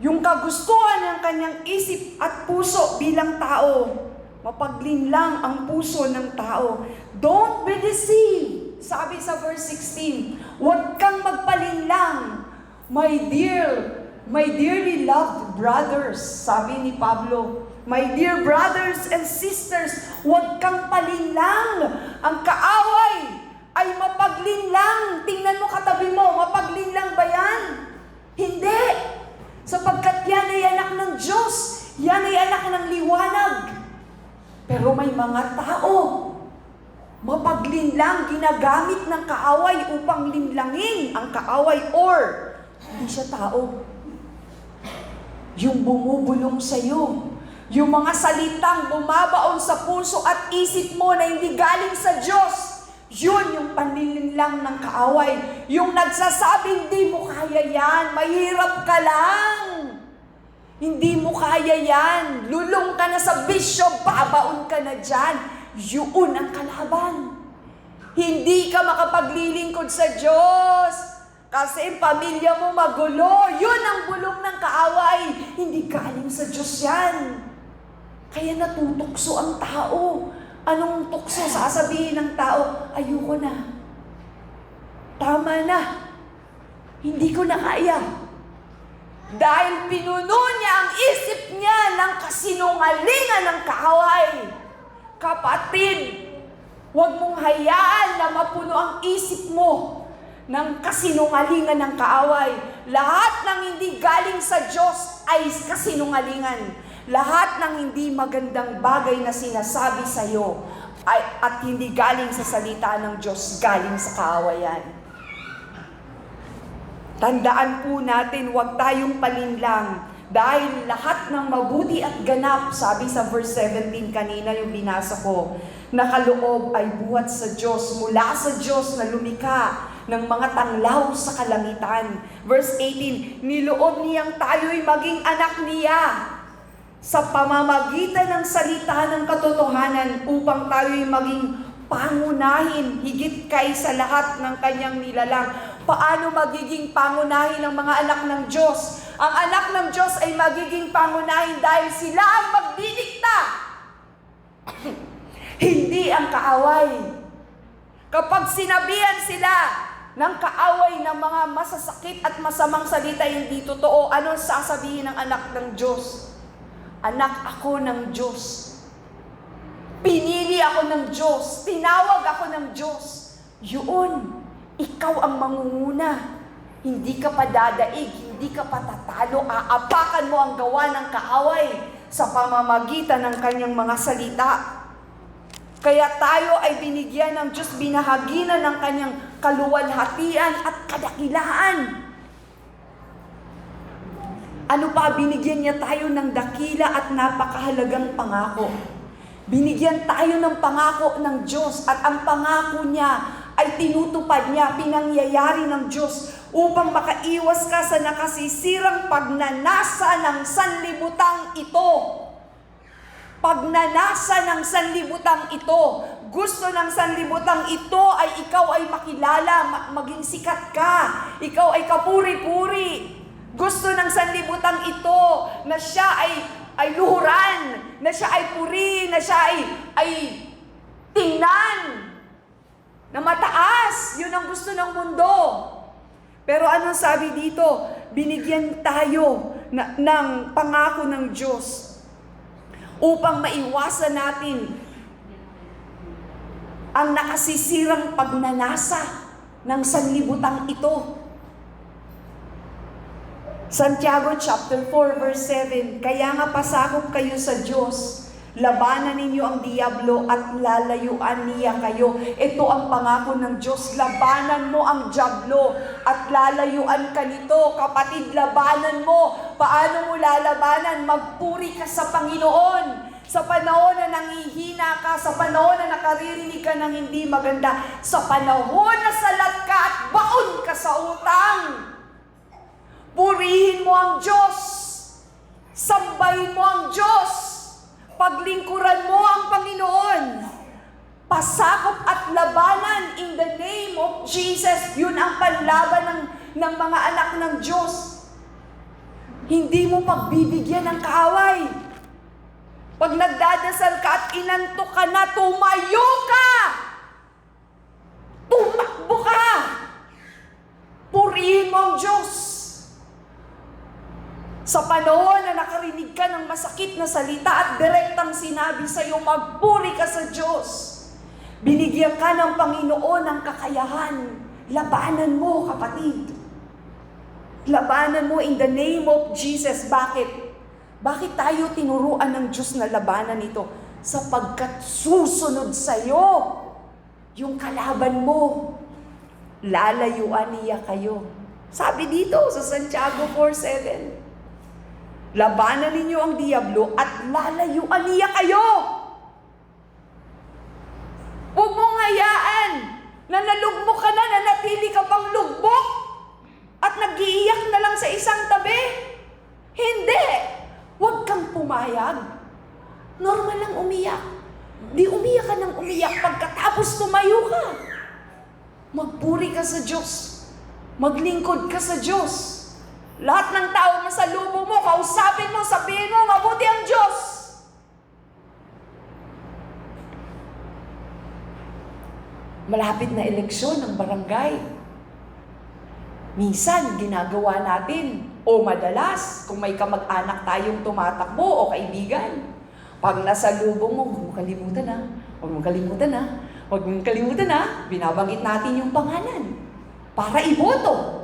yung kagustuhan ng kanyang isip at puso bilang tao. Mapaglinlang ang puso ng tao. Don't be deceived. Sabi sa verse 16, huwag kang magpalinlang, my dearly loved brothers, sabi ni Pablo, my dear brothers and sisters, huwag kang palinlang. Ang kaaway ay mapaglinlang. Tingnan mo katabi mo, mapaglinlang ba yan? Hindi. Sapagkat yan ay anak ng Diyos. Yan ay anak ng liwanag. Pero may mga tao, mapaglinlang, ginagamit ng kaaway upang linlangin ang kaaway or hindi siya tao. Yung bumubulong sa'yo, yung mga salitang bumabaon sa puso at isip mo na hindi galing sa Diyos, yun yung panlilinlang ng kaaway. Yung nagsasabing, hindi mo kaya yan, mahirap ka lang. Hindi mo kaya yan, lulong ka na sa bisyo, babaon ka na dyan. Yun ang kalaban. Hindi ka makapaglilingkod sa Diyos. Kasi pamilya mo magulo. Yun ang bulong ng kaaway. Hindi galing sa Diyos yan. Kaya natutukso ang tao. Anong tukso? Sasabihin ng tao, ayoko na. Tama na. Hindi ko na kaya. Dahil pinuno niya ang isip niya ng kasinungalingan ng kaaway. Kapatid, huwag mong hayaan na mapuno ang isip mo ng kasinungalingan ng kaaway. Lahat ng hindi galing sa Diyos ay kasinungalingan. Lahat ng hindi magandang bagay na sinasabi sa iyo at hindi galing sa salita ng Diyos, galing sa kaawayan. Tandaan po natin, huwag tayong palinlang. Dahil lahat ng mabuti at ganap, sabi sa verse 17 kanina yung binasa ko, nakaloob ay buhat sa Diyos, mula sa Diyos na lumikha ng mga tanglaw sa kalangitan. Verse 18, niloob niyang tayo'y maging anak niya sa pamamagitan ng salita ng katotohanan upang tayo'y maging pangunahin higit kaysa lahat ng kanyang nilalang. Paano magiging pangunahin ng mga anak ng Diyos? Ang anak ng Diyos ay magiging pangunahin dahil sila ang magdidikta. Hindi ang kaaway. Kapag sinabihan sila ng kaaway ng mga masasakit at masamang salita hindi totoo, anong sasabihin ng anak ng Diyos? Anak ako ng Diyos. Pinili ako ng Diyos. Tinawag ako ng Diyos. Yun. Ikaw ang mangunguna. Hindi ka pa dadaig, hindi ka pa tatalo. Aapakan mo ang gawa ng kaaway sa pamamagitan ng kanyang mga salita. Kaya tayo ay binigyan ng Diyos, binahaginan ng kanyang kaluwalhatian at kadakilaan. Ano pa? Binigyan niya tayo ng dakila at napakahalagang pangako. Binigyan tayo ng pangako ng Diyos at ang pangako niya ay tinutupad niya, pinangyayari ng Diyos upang makaiwas ka sa nakasisirang pagnanasa ng sanlibutang ito. Pagnanasa ng sanlibutang ito. Gusto ng sanlibutang ito ay ikaw ay makilala, maging sikat ka. Ikaw ay kapuri-puri. Gusto ng sanlibutang ito na siya ay luhuran, na siya ay puri, na siya ay tingnan na mataas. Yun ang gusto ng mundo. Pero anong sabi dito? Binigyan tayo ng pangako ng Diyos upang maiwasan natin ang nakasisirang pagnanasa ng sanlibutang ito. Santiago chapter 4 verse 7, kaya nga pasakop kayo sa Diyos, labanan ninyo ang diablo at lalayuan niya kayo. Ito ang pangako ng Diyos, labanan mo ang diablo at lalayuan ka nito. Kapatid, labanan mo. Paano mo lalabanan? Magpuri ka sa Panginoon. Sa panahon na nangihina ka, sa panahon na nakaririnig ka ng hindi maganda, sa panahon na salat ka at baon ka sa utang. Purihin mo ang Diyos. Sambahin mo ang Diyos. Paglingkuran mo ang Panginoon. Pasakop at labanan in the name of Jesus. Yun ang panlaban ng mga anak ng Diyos. Hindi mo pagbibigyan ng kaaway. Pag nagdadasal ka at inantok ka na, tumayo ka! Tumakbo ka! Purihin mo ang Diyos. Sa panahon na nakarinig ka ng masakit na salita at direktang sinabi sa iyo, magpuri ka sa Diyos. Binigyan ka ng Panginoon ng kakayahan. Labanan mo, kapatid. Labanan mo in the name of Jesus. Bakit? Bakit tayo tinuruan ng Diyos na labanan ito? Sapagkat susunod sa'yo yung kalaban mo. Lalayuan niya kayo. Sabi dito sa Santiago 4:7. Labanan ninyo ang diablo at lalayuan niya kayo. Huwag mong hayaan na nalugmok ka na, nanatili ka pang lugbok at nag-iiyak na lang sa isang tabi. Hindi! Huwag kang pumayag. Normal lang umiyak. Di umiyak ka ng umiyak pagkatapos tumayo ka. Magpuri ka sa Diyos. Maglingkod ka sa Diyos. Lahat ng tao na sa lubo mo, kausapin mo, sabihin mo, mabuti ang Diyos. Malapit na eleksyon ng barangay. Minsan, ginagawa natin, o madalas, kung may kamag-anak tayong tumatakbo o kaibigan, pag nasa lubong mo, huwag mong kalimutan na, huwag mong kalimutan na, huwag mong kalimutan na, binabanggit natin yung pangalan para iboto.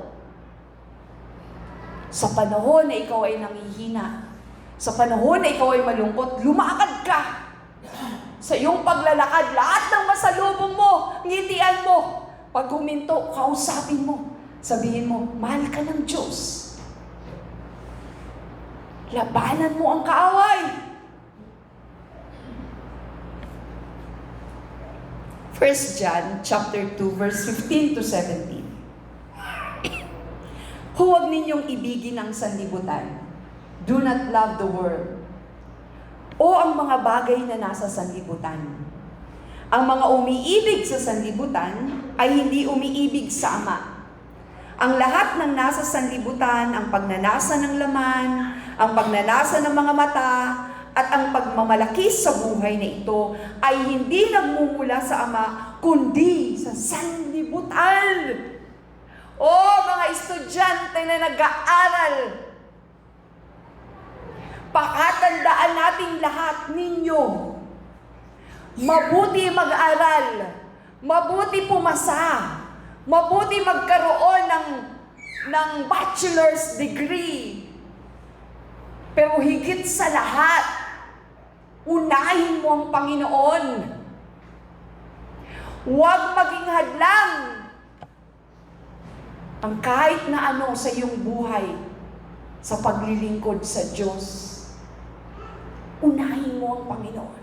Sa panahon na ikaw ay nangihina, sa panahon na ikaw ay malungkot, lumakad ka. Sa iyong paglalakad, lahat ng masalubong mo, ngitian mo. Pag huminto, kausapin mo. Sabihin mo, mahal ka ng Diyos. Labanan mo ang kaaway. 1 John chapter 2 verse 15 to 17. Huwag ninyong ibigin ang sanlibutan. Do not love the world. O ang mga bagay na nasa sanlibutan. Ang mga umiibig sa sanlibutan ay hindi umiibig sa Ama. Ang lahat ng nasa sanlibutan, ang pagnanasa ng laman, ang pagnanasa ng mga mata, at ang pagmamalaki sa buhay na ito ay hindi nagmumula sa Ama, kundi sa sanlibutan. O mga estudyante na nag-aaral, pakatandaan natin lahat ninyo, mabuti mag-aral, mabuti pumasa, mabuti magkaroon ng bachelor's degree. Pero higit sa lahat, unahin mo ang Panginoon. Huwag maging hadlang ang kahit na ano sa iyong buhay sa paglilingkod sa Diyos. Unahin mo ang Panginoon.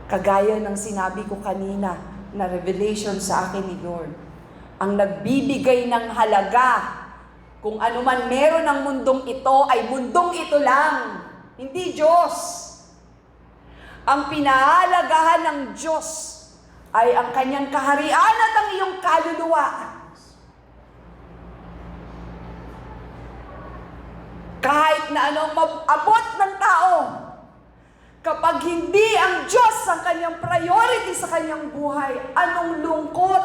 Kagaya ng sinabi ko kanina na revelation sa akin ni Lord, ang nagbibigay ng halaga kung ano man meron ng mundong ito ay mundong ito lang, hindi Diyos. Ang pinahalagahan ng Diyos ay ang kanyang kaharian at ang iyong kaluluwa. Kahit na anong abot ng tao, kapag hindi ang Diyos ang kanyang priority sa kanyang buhay, anong lungkot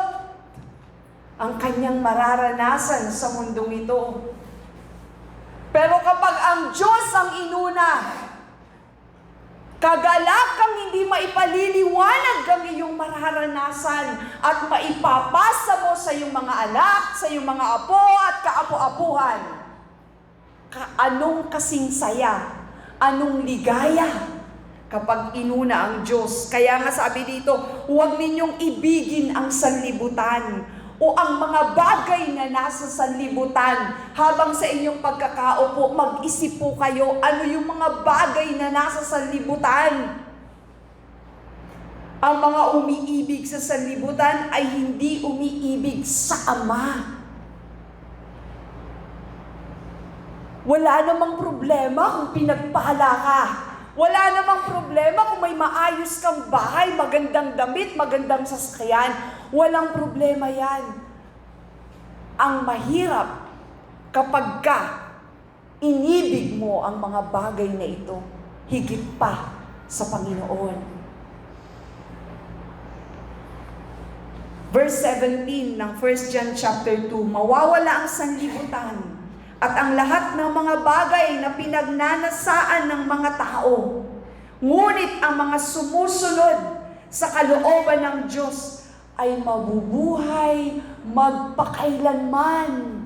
ang kanyang mararanasan sa mundong ito. Pero kapag ang Diyos ang inuna, kagalakang hindi maipaliliwanag ang iyong mararanasan at maipapasa mo sa iyong mga anak, sa iyong mga apo at kaapo-apuhan. Anong kasing saya, anong ligaya kapag inuna ang Diyos. Kaya nga sabi dito, huwag ninyong ibigin ang sanlibutan o ang mga bagay na nasa sanlibutan. Habang sa inyong pagkakaupo, mag-isip po kayo, ano yung mga bagay na nasa sanlibutan. Ang mga umiibig sa sanlibutan ay hindi umiibig sa Ama. Wala namang problema kung pinagpala ka. Wala namang problema kung may maayos kang bahay, magandang damit, magandang sasakyan. Walang problema yan. Ang mahirap kapag ka inibig mo ang mga bagay na ito, higit pa sa Panginoon. Verse 17 ng 1 John chapter 2, mawawala ang sanlibutan at ang lahat ng mga bagay na pinagnanasaan ng mga tao. Ngunit ang mga sumusunod sa kalooban ng Diyos ay mabubuhay magpakailanman.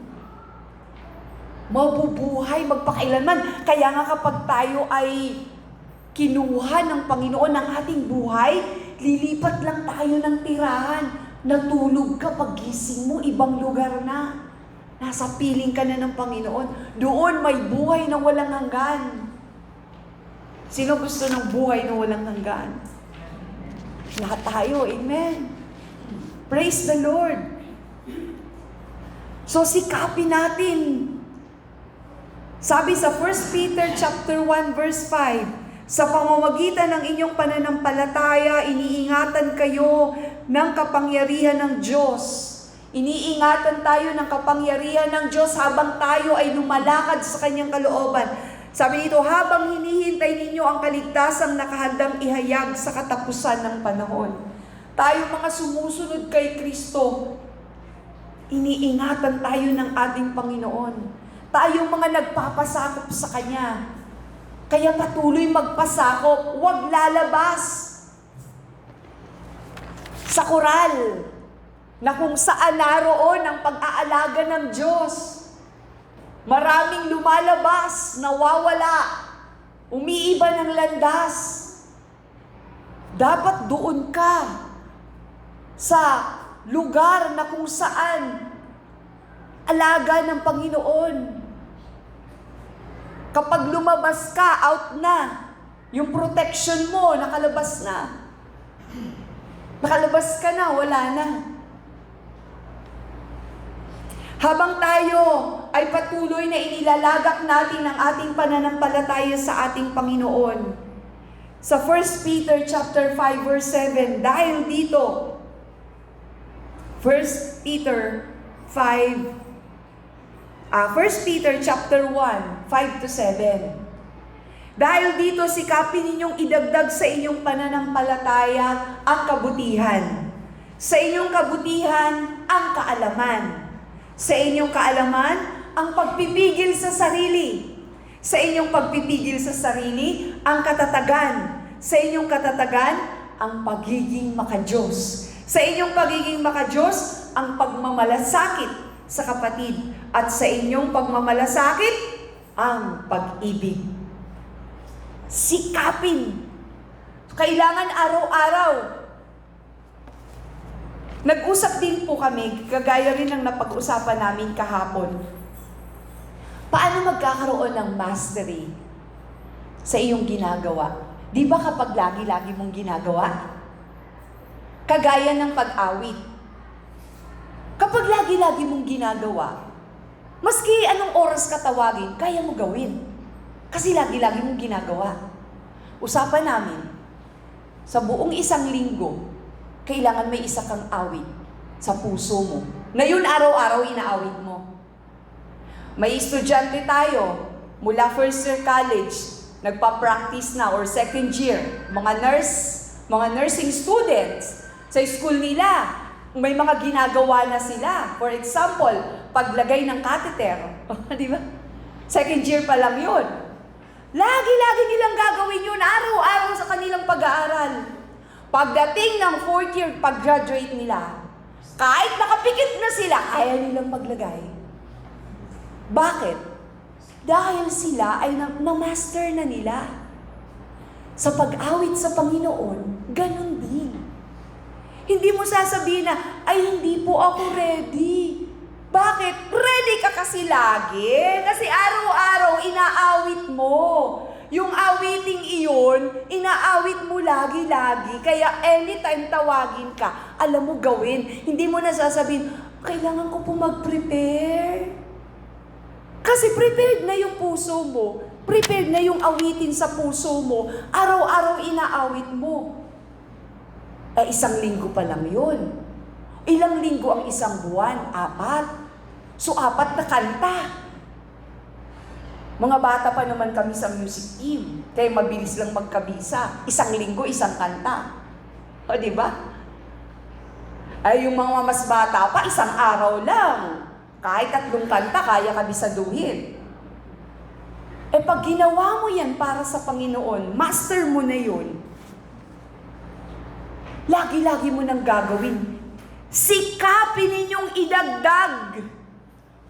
Mabubuhay magpakailanman. Kaya nga kapag tayo ay kinuha ng Panginoon ng ating buhay, lilipat lang tayo ng tirahan. Natulog ka, paggising mo, ibang lugar na. Nasa piling ka na ng Panginoon. Doon may buhay na walang hanggan. Sino gusto ng buhay na walang hanggan? Lahat tayo, amen. Praise the Lord. So sikapin natin. Sabi sa 1 Peter chapter 1 verse 5, sa pamamagitan ng inyong pananampalataya, iniingatan kayo ng kapangyarihan ng Diyos. Iniingatan tayo ng kapangyarihan ng Diyos habang tayo ay lumalakad sa kanyang kalooban. Sabi dito, habang hinihintay ninyo ang kaligtasang nakahandang ihayag sa katapusan ng panahon. Tayo mga sumusunod kay Kristo, iniingatan tayo ng ating Panginoon. Tayo mga nagpapasakop sa Kanya. Kaya patuloy magpasakop, huwag lalabas sa koral na kung saan naroon ang pag-aalaga ng Diyos. Maraming lumalabas, nawawala, umiiba ng landas. Dapat doon ka sa lugar na kung saan alaga ng Panginoon. Kapag lumabas ka, out na. Yung protection mo, nakalabas na. Nakalabas ka na, wala na. Habang tayo ay patuloy na inilalagak natin ang ating pananampalataya sa ating Panginoon. Sa 1 Peter chapter 5 verse 7, dahil dito, 1 Peter chapter 1, 5 to 7. Dahil dito, sikapin ninyong idagdag sa inyong pananampalataya ang kabutihan. Sa inyong kabutihan, ang kaalaman. Sa inyong kaalaman, ang pagpipigil sa sarili. Sa inyong pagpipigil sa sarili, ang katatagan. Sa inyong katatagan, ang pagiging makadiyos. Sa inyong pagiging makadiyos, ang pagmamalasakit sa kapatid. At sa inyong pagmamalasakit, ang pag-ibig. Sikapin. Kailangan araw-araw. Nag-usap din po kami, kagaya rin ng napag-usapan namin kahapon. Paano magkakaroon ng mastery sa iyong ginagawa? Di ba kapag lagi-lagi mong ginagawa? Kagaya ng pag-awit. Kapag lagi-lagi mong ginagawa, maski anong oras ka tawagin, kaya mo gawin. Kasi lagi-lagi mong ginagawa. Usapan namin, sa buong isang linggo, kailangan may isa kang awit sa puso mo. Na yun araw-araw inaawit mo. May estudyante tayo, mula first year college, nagpa-practice na or second year, mga nursing students, sa school nila, may mga ginagawa na sila. For example, paglagay ng catheter. Di ba? Second year pa lang yun. Lagi-lagi nilang gagawin yun araw-araw sa kanilang pag-aaral. Pagdating ng fourth year, pag-graduate nila, kahit nakapikit na sila, kaya nilang maglagay. Bakit? Dahil sila ay na-master na nila. Sa pag-awit sa Panginoon, ganun din. Hindi mo sasabihin na, ay hindi po ako ready. Bakit? Ready ka kasi lagi. Kasi araw-araw inaawit mo. Yung awiting iyon, inaawit mo lagi-lagi. Kaya anytime tawagin ka, alam mo gawin. Hindi mo na sasabihin, kailangan ko po mag-prepare. Kasi prepared na yung puso mo. Prepared na yung awitin sa puso mo. Araw-araw inaawit mo. Isang linggo pa lang yun. Ilang linggo ang isang buwan? 4. So, 4 na kanta. Mga bata pa naman kami sa music team. Kaya mabilis lang magkabisa. Isang linggo, isang kanta. O, di ba? Ay, yung mga mas bata pa, isang araw lang. Kahit 3 kanta, kaya kabisaduhin. Pag ginawa mo yan para sa Panginoon, master mo na yun. lagi-lagi mo nang gagawin. Sikapin ninyong idagdag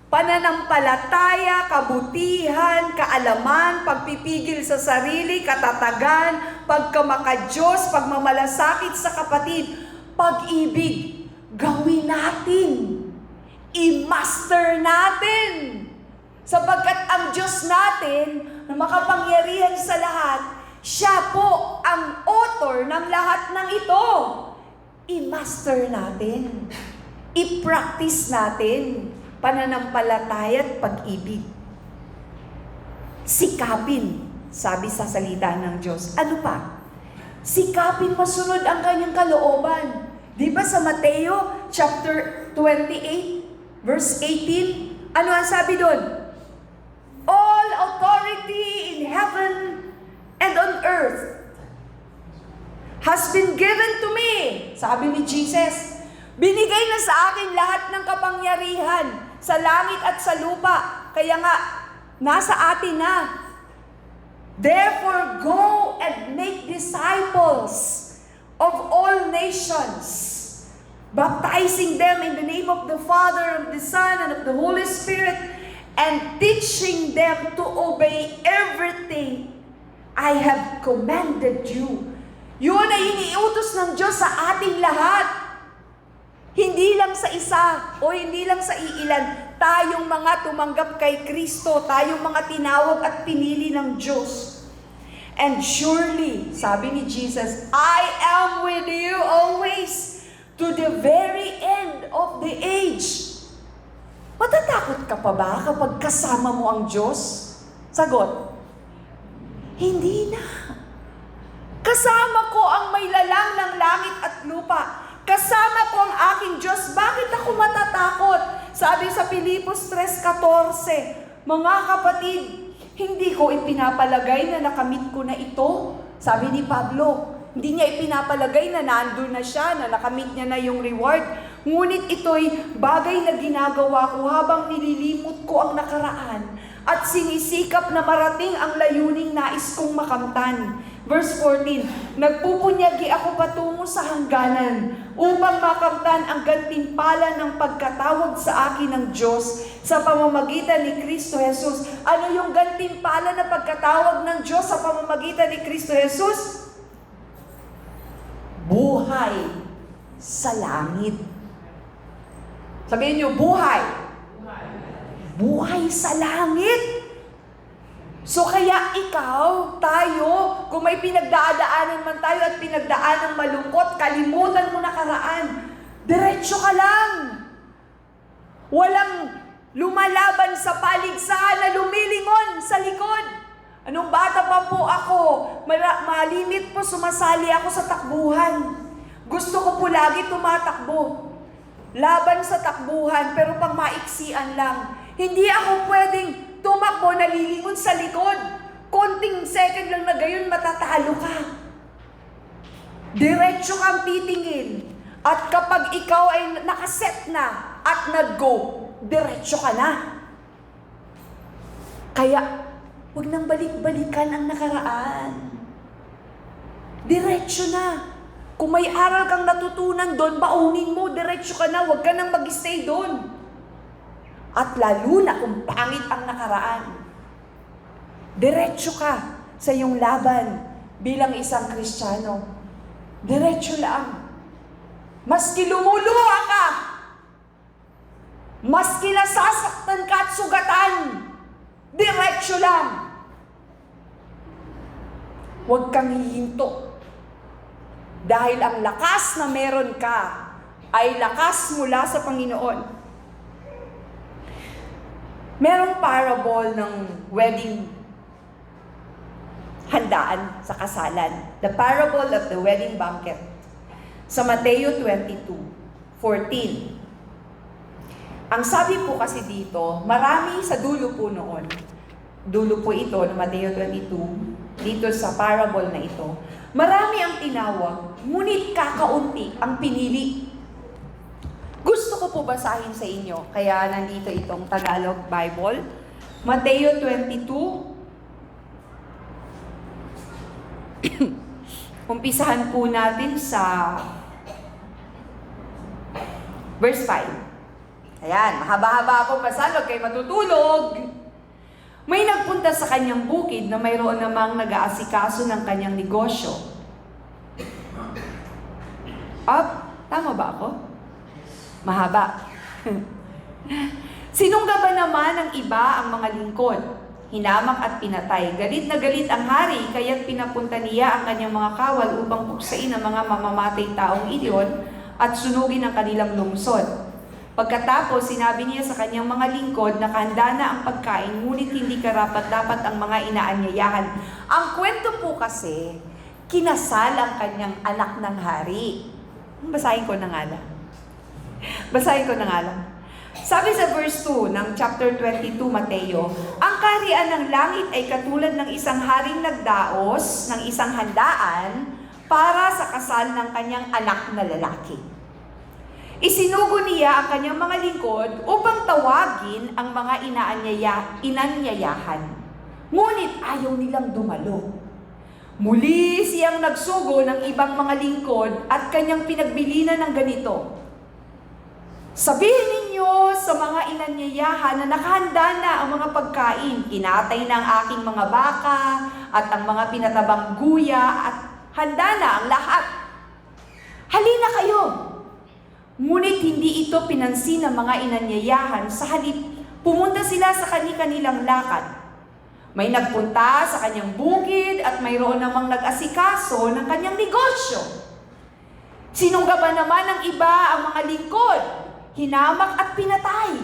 pananampalataya, kabutihan, kaalaman, pagpipigil sa sarili, katatagan, pagkamakadiyos, pagmamalasakit sa kapatid, pag-ibig. Gawin natin. I-master natin. Sapagkat ang Diyos natin, na makapangyarihan sa lahat, siya po ang author ng lahat ng ito. I-master natin. I-practice natin. Pananampalataya at pag-ibig. Sikapin, sabi sa salita ng Diyos. Ano pa? Sikapin masunod ang kanyang kalooban. Di ba sa Mateo chapter 28, verse 18? Ano ang sabi doon? All authority in heaven and on earth has been given to me. Sabi ni Jesus, binigay na sa akin lahat ng kapangyarihan sa langit at sa lupa. Kaya nga, nasa atin na. Therefore, go and make disciples of all nations, baptizing them in the name of the Father, of the Son, and of the Holy Spirit, and teaching them to obey everything I have commanded you. Yun ay iniutos ng Diyos sa ating lahat. Hindi lang sa isa o hindi lang sa iilan. Tayong mga tumanggap kay Kristo, tayong mga tinawag at pinili ng Diyos. And surely, sabi ni Jesus, I am with you always to the very end of the age. Matatakot ka pa ba kapag kasama mo ang Diyos? Sagot, hindi na. Kasama ko ang may lalang ng langit at lupa. Kasama ko ang aking Diyos. Bakit ako matatakot? Sabi sa Filipos 3:14, mga kapatid, hindi ko ipinapalagay na nakamit ko na ito. Sabi ni Pablo, hindi niya ipinapalagay na nandun na siya, na nakamit niya na yung reward. Ngunit ito'y bagay na ginagawa ko habang nililimot ko ang nakaraan at sinisikap na marating ang layuning nais kong makamtan. Verse 14, nagpupunyagi ako patungo sa hangganan upang makamtan ang gantimpala ng pagkatawag sa akin ng Diyos sa pamamagitan ni Kristo Jesus. Ano yung gantimpala na pagkatawag ng Diyos sa pamamagitan ni Kristo Jesus? Buhay sa langit. Sabihin niyo, buhay. Buhay sa langit. So kaya ikaw, tayo, kung may pinagdadaanan man tayo at pinagdaan ng malungkot, kalimutan mo nakaraan. Diretso ka lang. Walang lumalaban sa paligsahan na lumilingon sa likod. Anong bata pa po ako, malimit po sumasali ako sa takbuhan. Gusto ko po lagi tumatakbo. Laban sa takbuhan, pero pang maiksian lang. Hindi ako pwedeng tumakbo, nalilingon sa likod. Konting second lang na gayon, matatalo ka. Diretso kang titingin. At kapag ikaw ay nakaset na at nag-go, diretso ka na. Kaya, huwag nang balik-balikan ang nakaraan. Diretso na. Kung may aral kang natutunan doon, baunin mo, diretso ka na, huwag ka nang mag-stay doon. At lalo na kung pangit ang nakaraan. Diretso ka sa iyong laban bilang isang Kristiyano. Diretso lang. Maski lumuluha ka, maski nasasaktan ka at sugatan, diretso lang. Huwag kang hihinto. Dahil ang lakas na meron ka ay lakas mula sa Panginoon. Merong parable ng wedding handaan sa kasalan. The parable of the wedding banquet. Sa Mateo 22:14. Ang sabi po kasi dito, marami sa dulo po noon. Dulo po ito ng Mateo 22, dito sa parable na ito. Marami ang tinawag, ngunit kakaunti ang pinili. Gusto ko po basahin sa inyo, kaya nandito itong Tagalog Bible. Mateo 22. Umpisahan po natin sa Verse 5. Ayan, mahaba-haba akong basa, huwag kayo matutulog. May nagpunta sa kanyang bukid na mayroon namang nag-aasikaso ng kanyang negosyo. Tama ba ako? Mahaba. Sinunggaban naman ng iba ang mga lingkod. Hinamak at pinatay. Galit na galit ang hari, kaya't pinapunta niya ang kanyang mga kawal upang puksain ang mga mamamatay taong iyon at sunugin ang kanilang lungsod. Pagkatapos, sinabi niya sa kanyang mga lingkod na kahanda na ang pagkain, ngunit hindi karapat-dapat ang mga inaanyayahan. Ang kwento po kasi, kinasal ang kanyang anak ng hari. Basahin ko na nga lang. Basahin ko na nga lang. Sabi sa verse 2 ng chapter 22, Mateo, ang kaharian ng langit ay katulad ng isang haring nagdaos ng isang handaan para sa kasal ng kanyang anak na lalaki. Isinugo niya ang kanyang mga lingkod upang tawagin ang mga inanyayahan. Ngunit ayaw nilang dumalo. Muli siyang nagsugo ng ibang mga lingkod at kanyang pinagbilinan ng ganito. Sabihin ninyo sa mga inanyayahan na nakahanda na ang mga pagkain. Kinatay na ang aking mga baka at ang mga pinatabang guya at handa na ang lahat. Halina kayo! Ngunit hindi ito pinansin ng mga inanyayahan. Sa halip, pumunta sila sa kani-kanilang lakad. May nagpunta sa kanyang bukid at mayroon namang nag-asikaso ng kanyang negosyo. Sinunggaban naman ng iba ang mga lingkod, hinamak at pinatay.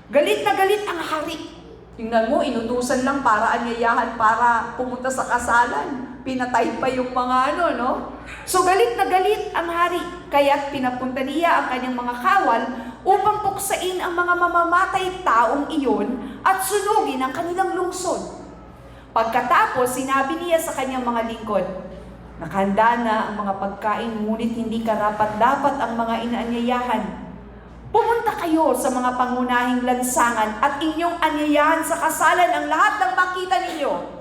Galit na galit ang hari. Tingnan mo, inutusan lang para anyayahan para pumunta sa kasalan. Pinatay pa yung mga no? So galit na galit ang hari, kaya't pinapunta niya ang kanyang mga kawal upang puksain ang mga mamamatay taong iyon at sunugin ang kanilang lungsod. Pagkatapos, sinabi niya sa kanyang mga lingkod, nakahanda na ang mga pagkain, ngunit hindi karapat-dapat ang mga inaanyayahan. Pumunta kayo sa mga pangunahing lansangan at inyong anyayahan sa kasalan ang lahat ng makita ninyo.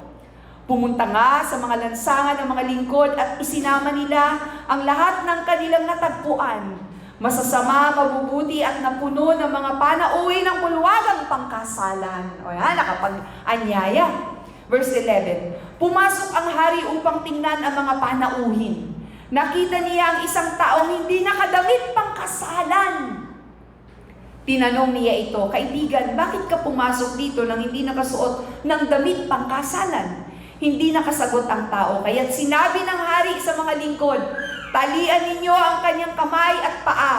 Pumunta nga sa mga lansangan ng mga lingkod at isinama nila ang lahat ng kanilang natagpuan. Masasama, mabubuti at napuno ng mga panauwi ng bulwagang pangkasalan. O yan, nakapag-anyaya. Verse 11, pumasok ang hari upang tingnan ang mga panauhin. Nakita niya ang isang taong hindi nakadamit pangkasalan. Tinanong niya ito, kaibigan, bakit ka pumasok dito nang hindi nakasuot ng damit pangkasalan? Hindi nakasagot ang tao, kaya't sinabi ng hari sa mga lingkod, talian ninyo ang kanyang kamay at paa,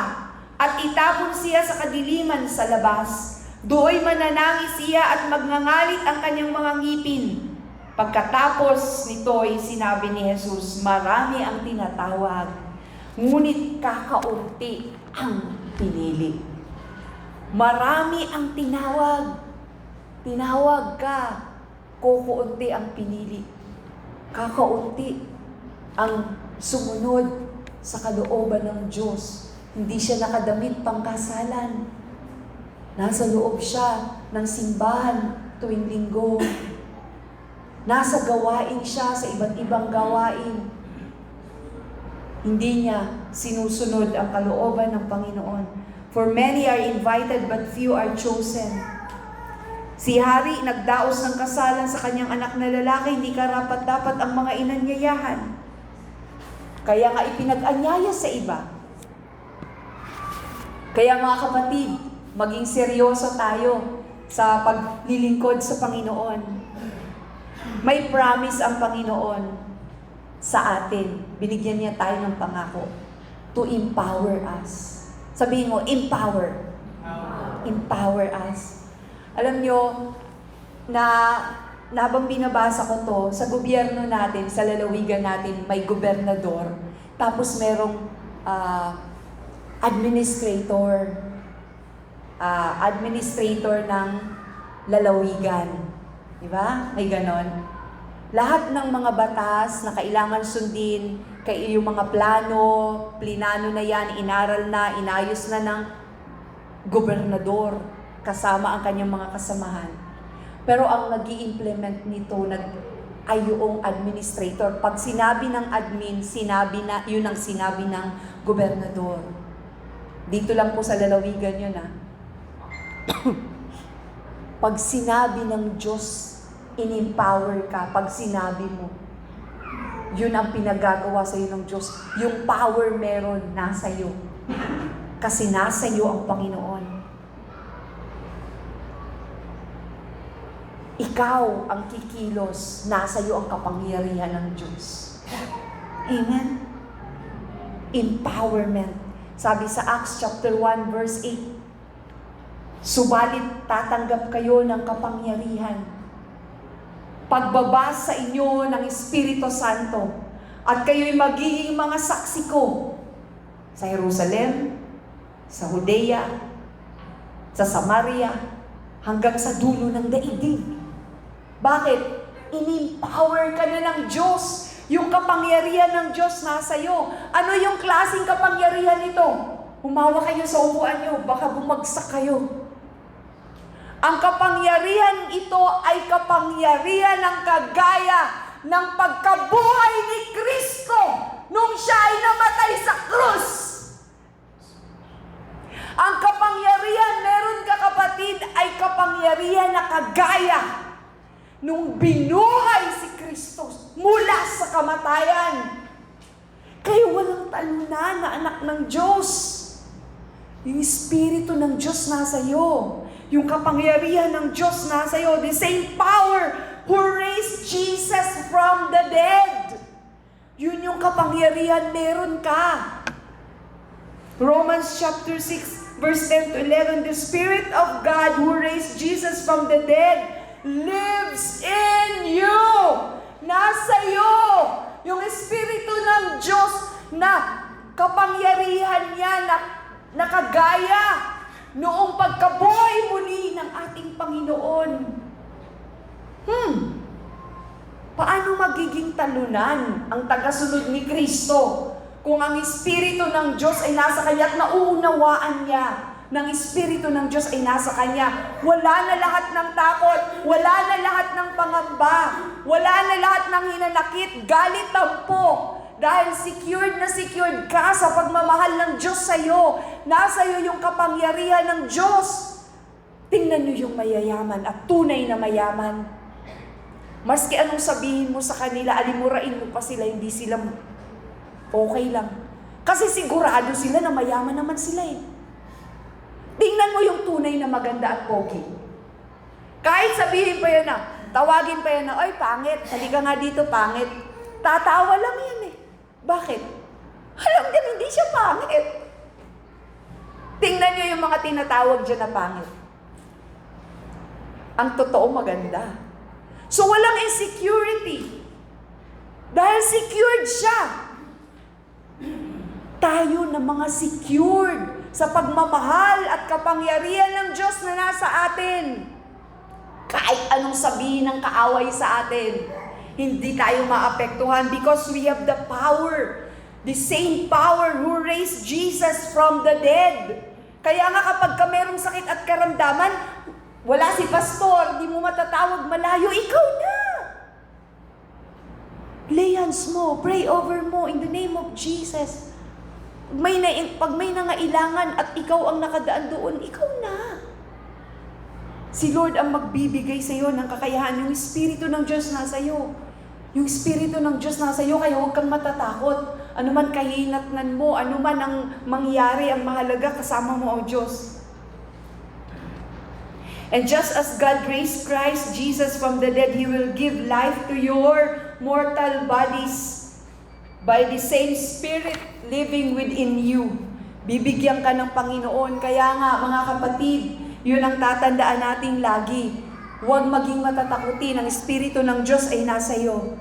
at itapon siya sa kadiliman sa labas. Do'y mananangis siya at magngangalit ang kanyang mga ngipin. Pagkatapos nito'y sinabi ni Jesus, marami ang tinatawag, ngunit kakaunti ang pinili. Marami ang tinawag. Tinawag ka, kukunti ang pinili. Kakaunti ang sumunod sa kalooban ng Diyos. Hindi siya nakadamit pangkasalan. Nasa loob siya ng simbahan tuwing linggo. Nasa gawain siya sa iba't ibang gawain. Hindi niya sinusunod ang kalooban ng Panginoon. For many are invited but few are chosen. Si hari nagdaos ng kasalan sa kanyang anak na lalaki, hindi karapat-dapat ang mga inanyayahan. Kaya nga ipinag-anyaya sa iba. Kaya mga kapatid, maging seryoso tayo sa paglilingkod sa Panginoon. May promise ang Panginoon sa atin. Binigyan niya tayo ng pangako to empower us. Sabihin mo, empower. Empower us. Alam nyo, na habang binabasa ko to, sa gobyerno natin, sa lalawigan natin, may gobernador. Tapos merong administrator. Administrator ng lalawigan. Diba? May ganon. Lahat ng mga batas na kailangan sundin, yung mga plinano na yan, inaral na, inayos na ng gobernador, kasama ang kanyang mga kasamahan. Pero ang nag-i-implement nito ay yung administrator. Pag sinabi ng admin, yun ang sinabi ng gobernador. Dito lang po sa lalawigan yun, ha? Pag sinabi ng Diyos, in-empower ka. Pag sinabi mo, yun ang pinagagawa sa iyo ng Diyos. Yung power meron, nasa iyo. Kasi nasa iyo ang Panginoon. Ikaw ang kikilos, nasa iyo ang kapangyarihan ng Diyos. Amen? Empowerment. Sabi sa Acts chapter 1 verse 8, subalit tatanggap kayo ng kapangyarihan pagbaba sa inyo ng Espiritu Santo at kayo'y magiging mga saksi ko sa Jerusalem, sa Judea, sa Samaria, hanggang sa dulo ng daigdig. Bakit? In-empower ka na ng Diyos. Yung kapangyarihan ng Diyos nasa iyo. Ano yung klaseng kapangyarihan nito? Humawa kayo sa upuan niyo, baka bumagsak kayo. Ang kapangyarihan ito ay kapangyarihan ng kagaya ng pagkabuhay ni Kristo nung siya ay namatay sa krus. Ang kapangyarihan, meron ka kapatid, ay kapangyarihan na kagaya nung binuhay si Kristo mula sa kamatayan. Kaya walang talunan na anak ng Diyos. Yung Espiritu ng Diyos nasa iyo. Yung kapangyarihan ng Diyos nasa iyo. The same power who raised Jesus from the dead. Yun yung kapangyarihan meron ka. Romans chapter 6 verse 10 to 11, the Spirit of God who raised Jesus from the dead lives in you. Nasa iyo yung Espiritu ng Diyos na kapangyarihan niya na nakagaya noong pagkabuhay muli ng ating Panginoon. Paano magiging talunan ang tagasunod ni Kristo kung ang Espiritu ng Diyos ay nasa kanya at nauunawaan niya ng Espiritu ng Diyos ay nasa kanya? Wala na lahat ng takot, wala na lahat ng pangamba, wala na lahat ng hinanakit, galit, tampo. Dahil secured na secured ka sa pagmamahal ng Diyos sa iyo. Nasa iyo yung kapangyarihan ng Diyos. Tingnan niyo yung mayayaman at tunay na mayaman. Maski anong sabihin mo sa kanila, alimurain mo pa sila, hindi sila okay lang. Kasi sigurado sila na mayaman naman sila eh. Tingnan mo yung tunay na maganda at pogi. Kahit sabihin pa yan na, tawagin pa yan na, oy pangit, halika nga dito pangit. Tatawa lang yan eh. Bakit? Alam din, hindi siya pangit. Tingnan niyo yung mga tinatawag dyan na pangit. Ang totoo maganda. So walang insecurity. Dahil secured siya. Tayo na mga secured sa pagmamahal at kapangyarihan ng Diyos na nasa atin. Kahit anong sabihin ng kaaway sa atin, hindi tayo maapektuhan because we have the power. The same power who raised Jesus from the dead. Kaya nga kapag ka merong sakit at karamdaman, wala si pastor, di mo matatawag malayo, ikaw na. Lay hands mo, pray over mo in the name of Jesus. Pag may nangailangan at ikaw ang nakadaan doon, ikaw na. Si Lord ang magbibigay sa iyo ng kakayahan. Yung Espiritu ng Diyos nasa iyo. Yung Espiritu ng Diyos nasa iyo, kaya huwag kang matatakot. Ano man kahinatnan mo, ano man ang mangyari, ang mahalaga, kasama mo ang Diyos. And just as God raised Christ Jesus from the dead, He will give life to your mortal bodies by the same Spirit living within you. Bibigyan ka ng Panginoon. Kaya nga, mga kapatid, yun ang tatandaan nating lagi. Huwag maging matatakutin. Ang Espiritu ng Diyos ay nasa iyo.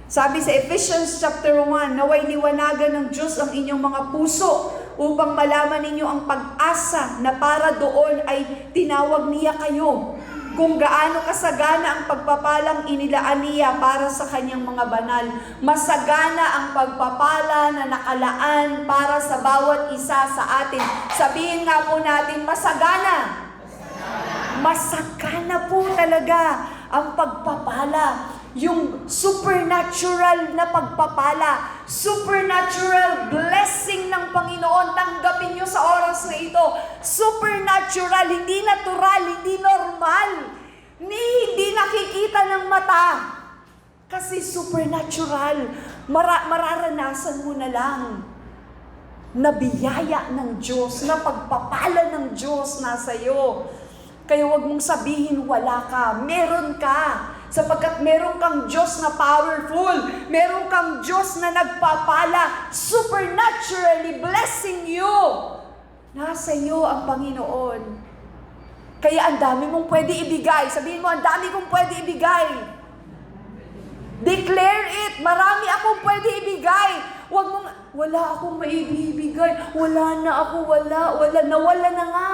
Sabi sa Ephesians chapter 1, naway liwanagan ng Diyos ang inyong mga puso upang malaman ninyo ang pag-asa na para doon ay tinawag niya kayo. Kung gaano kasagana ang pagpapalang inilaan niya para sa kanyang mga banal. Masagana ang pagpapala na nakalaan para sa bawat isa sa atin. Sabihin nga po natin, masagana. Masagana po talaga ang pagpapala. Yung supernatural na pagpapala. Supernatural blessing. blessing ng Panginoon. Tanggapin nyo sa oras na ito. Supernatural, hindi natural, hindi normal. Hindi nakikita ng mata. Kasi supernatural. Mararanasan mo na lang na biyaya ng Diyos, na pagpapala ng Diyos nasa iyo. Kaya huwag mong sabihin wala ka. Meron ka. Sapagkat meron kang Diyos na powerful. Meron kang Diyos na nagpapala. Supernaturally blessing you. Nasa iyo ang Panginoon. Kaya ang dami mong pwede ibigay. Sabihin mo, ang dami kong pwede ibigay. Declare it. Marami akong pwede ibigay. Huwag mong, wala akong maibibigay. Wala na ako, nawala na nga.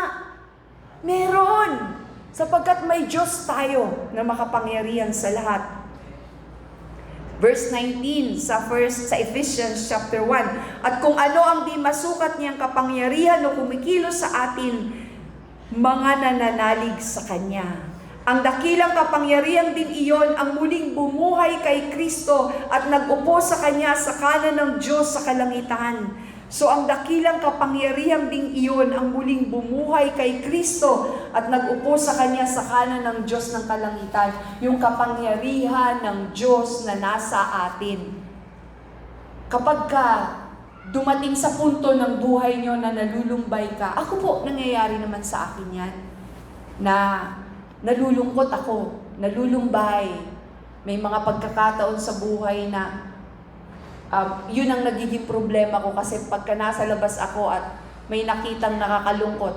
Meron. Sapagkat may Diyos tayo na makapangyarihan sa lahat. Verse 19 sa Ephesians chapter 1. At kung ano ang di masukat niyang kapangyarihan o kumikilos sa atin, mga nananalig sa Kanya. Ang dakilang kapangyarihan din iyon ang muling bumuhay kay Kristo at nag-upo sa Kanya sa kanan ng Diyos sa kalangitan. So ang dakilang kapangyarihan din iyon ang muling bumuhay kay Kristo at nag-upo sa Kanya sa kanan ng Diyos ng kalangitan. Yung kapangyarihan ng Diyos na nasa atin. Kapag ka dumating sa punto ng buhay nyo na nalulumbay ka, ako po, nangyayari naman sa akin yan, na nalulungkot ako, nalulumbay. May mga pagkakataon sa buhay na yun ang nagiging problema ko kasi pagka nasa labas ako at may nakitang nakakalungkot,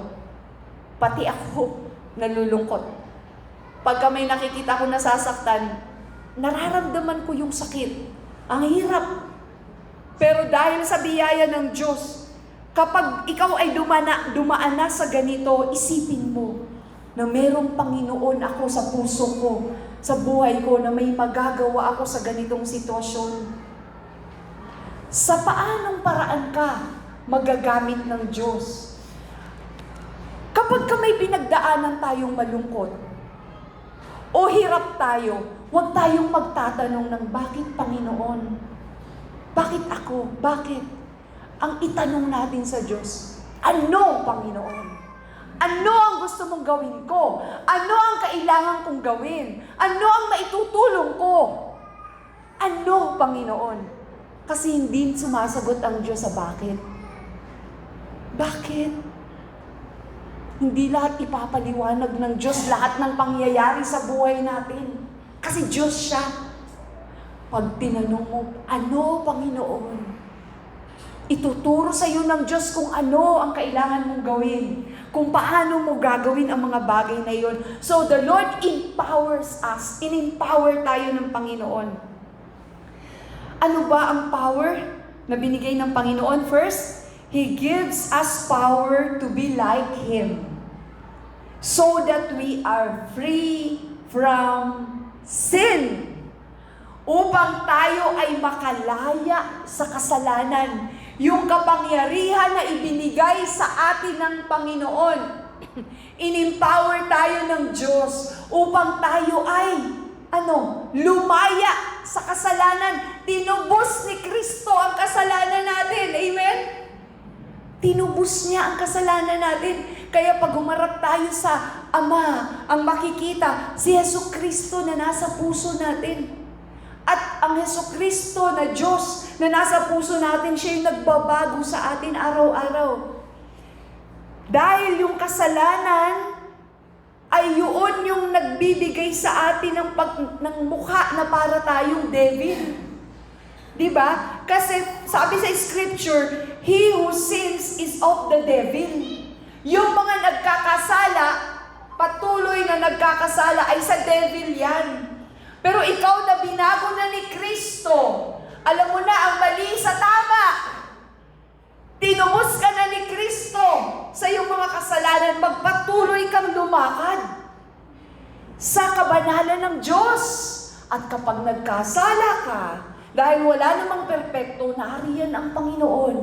pati ako nalulungkot. Pagka may nakikita ko nasasaktan, nararamdaman ko yung sakit. Ang hirap. Pero dahil sa biyaya ng Diyos, kapag ikaw ay dumaan na sa ganito, isipin mo na merong Panginoon ako sa puso ko, sa buhay ko, na may magagawa ako sa ganitong sitwasyon. Sa paanong paraan ka magagamit ng Diyos? Kapag ka may pinagdaanan tayong malungkot o hirap tayo, huwag tayong magtatanong ng bakit Panginoon? Bakit ako? Bakit? Ang itanong natin sa Diyos, ano Panginoon? Ano ang gusto mong gawin ko? Ano ang kailangan kong gawin? Ano ang maitutulong ko? Ano Panginoon? Kasi hindi sumasagot ang Diyos sa bakit. Bakit? Hindi lahat ipapaliwanag ng Diyos, lahat ng pangyayari sa buhay natin. Kasi Diyos siya. Pag tinanong mo, ano Panginoon? Ituturo sa iyo ng Diyos kung ano ang kailangan mong gawin. Kung paano mo gagawin ang mga bagay na iyon. So the Lord empowers us. In-empower tayo ng Panginoon. Ano ba ang power na binigay ng Panginoon? First, He gives us power to be like Him. So that we are free from sin. Upang tayo ay makalaya sa kasalanan. Yung kapangyarihan na ibinigay sa atin ng Panginoon. In-empower tayo ng Diyos upang tayo ay lumaya sa kasalanan. Tinubos ni Kristo ang kasalanan natin. Amen? Tinubos niya ang kasalanan natin. Kaya pag humarap tayo sa Ama, ang makikita, si Jesucristo na nasa puso natin. At ang Jesucristo na Diyos na nasa puso natin, siya yung nagbabago sa atin araw-araw. Dahil yung kasalanan ay yun yung nagbibigay sa atin ng mukha na para tayong devil. Diba? Kasi sabi sa scripture, he who sins is of the devil. Yung mga nagkakasala, patuloy na nagkakasala ay sa devil yan. Pero ikaw na binago na ni Kristo, alam mo na ang mali sa tama. Tinubos ka na ni Kristo sa iyong mga kasalanan, magpatuloy kang lumakad sa kabanalan ng Diyos. At kapag nagkasala ka, dahil wala namang perpekto, nariyan ang Panginoon.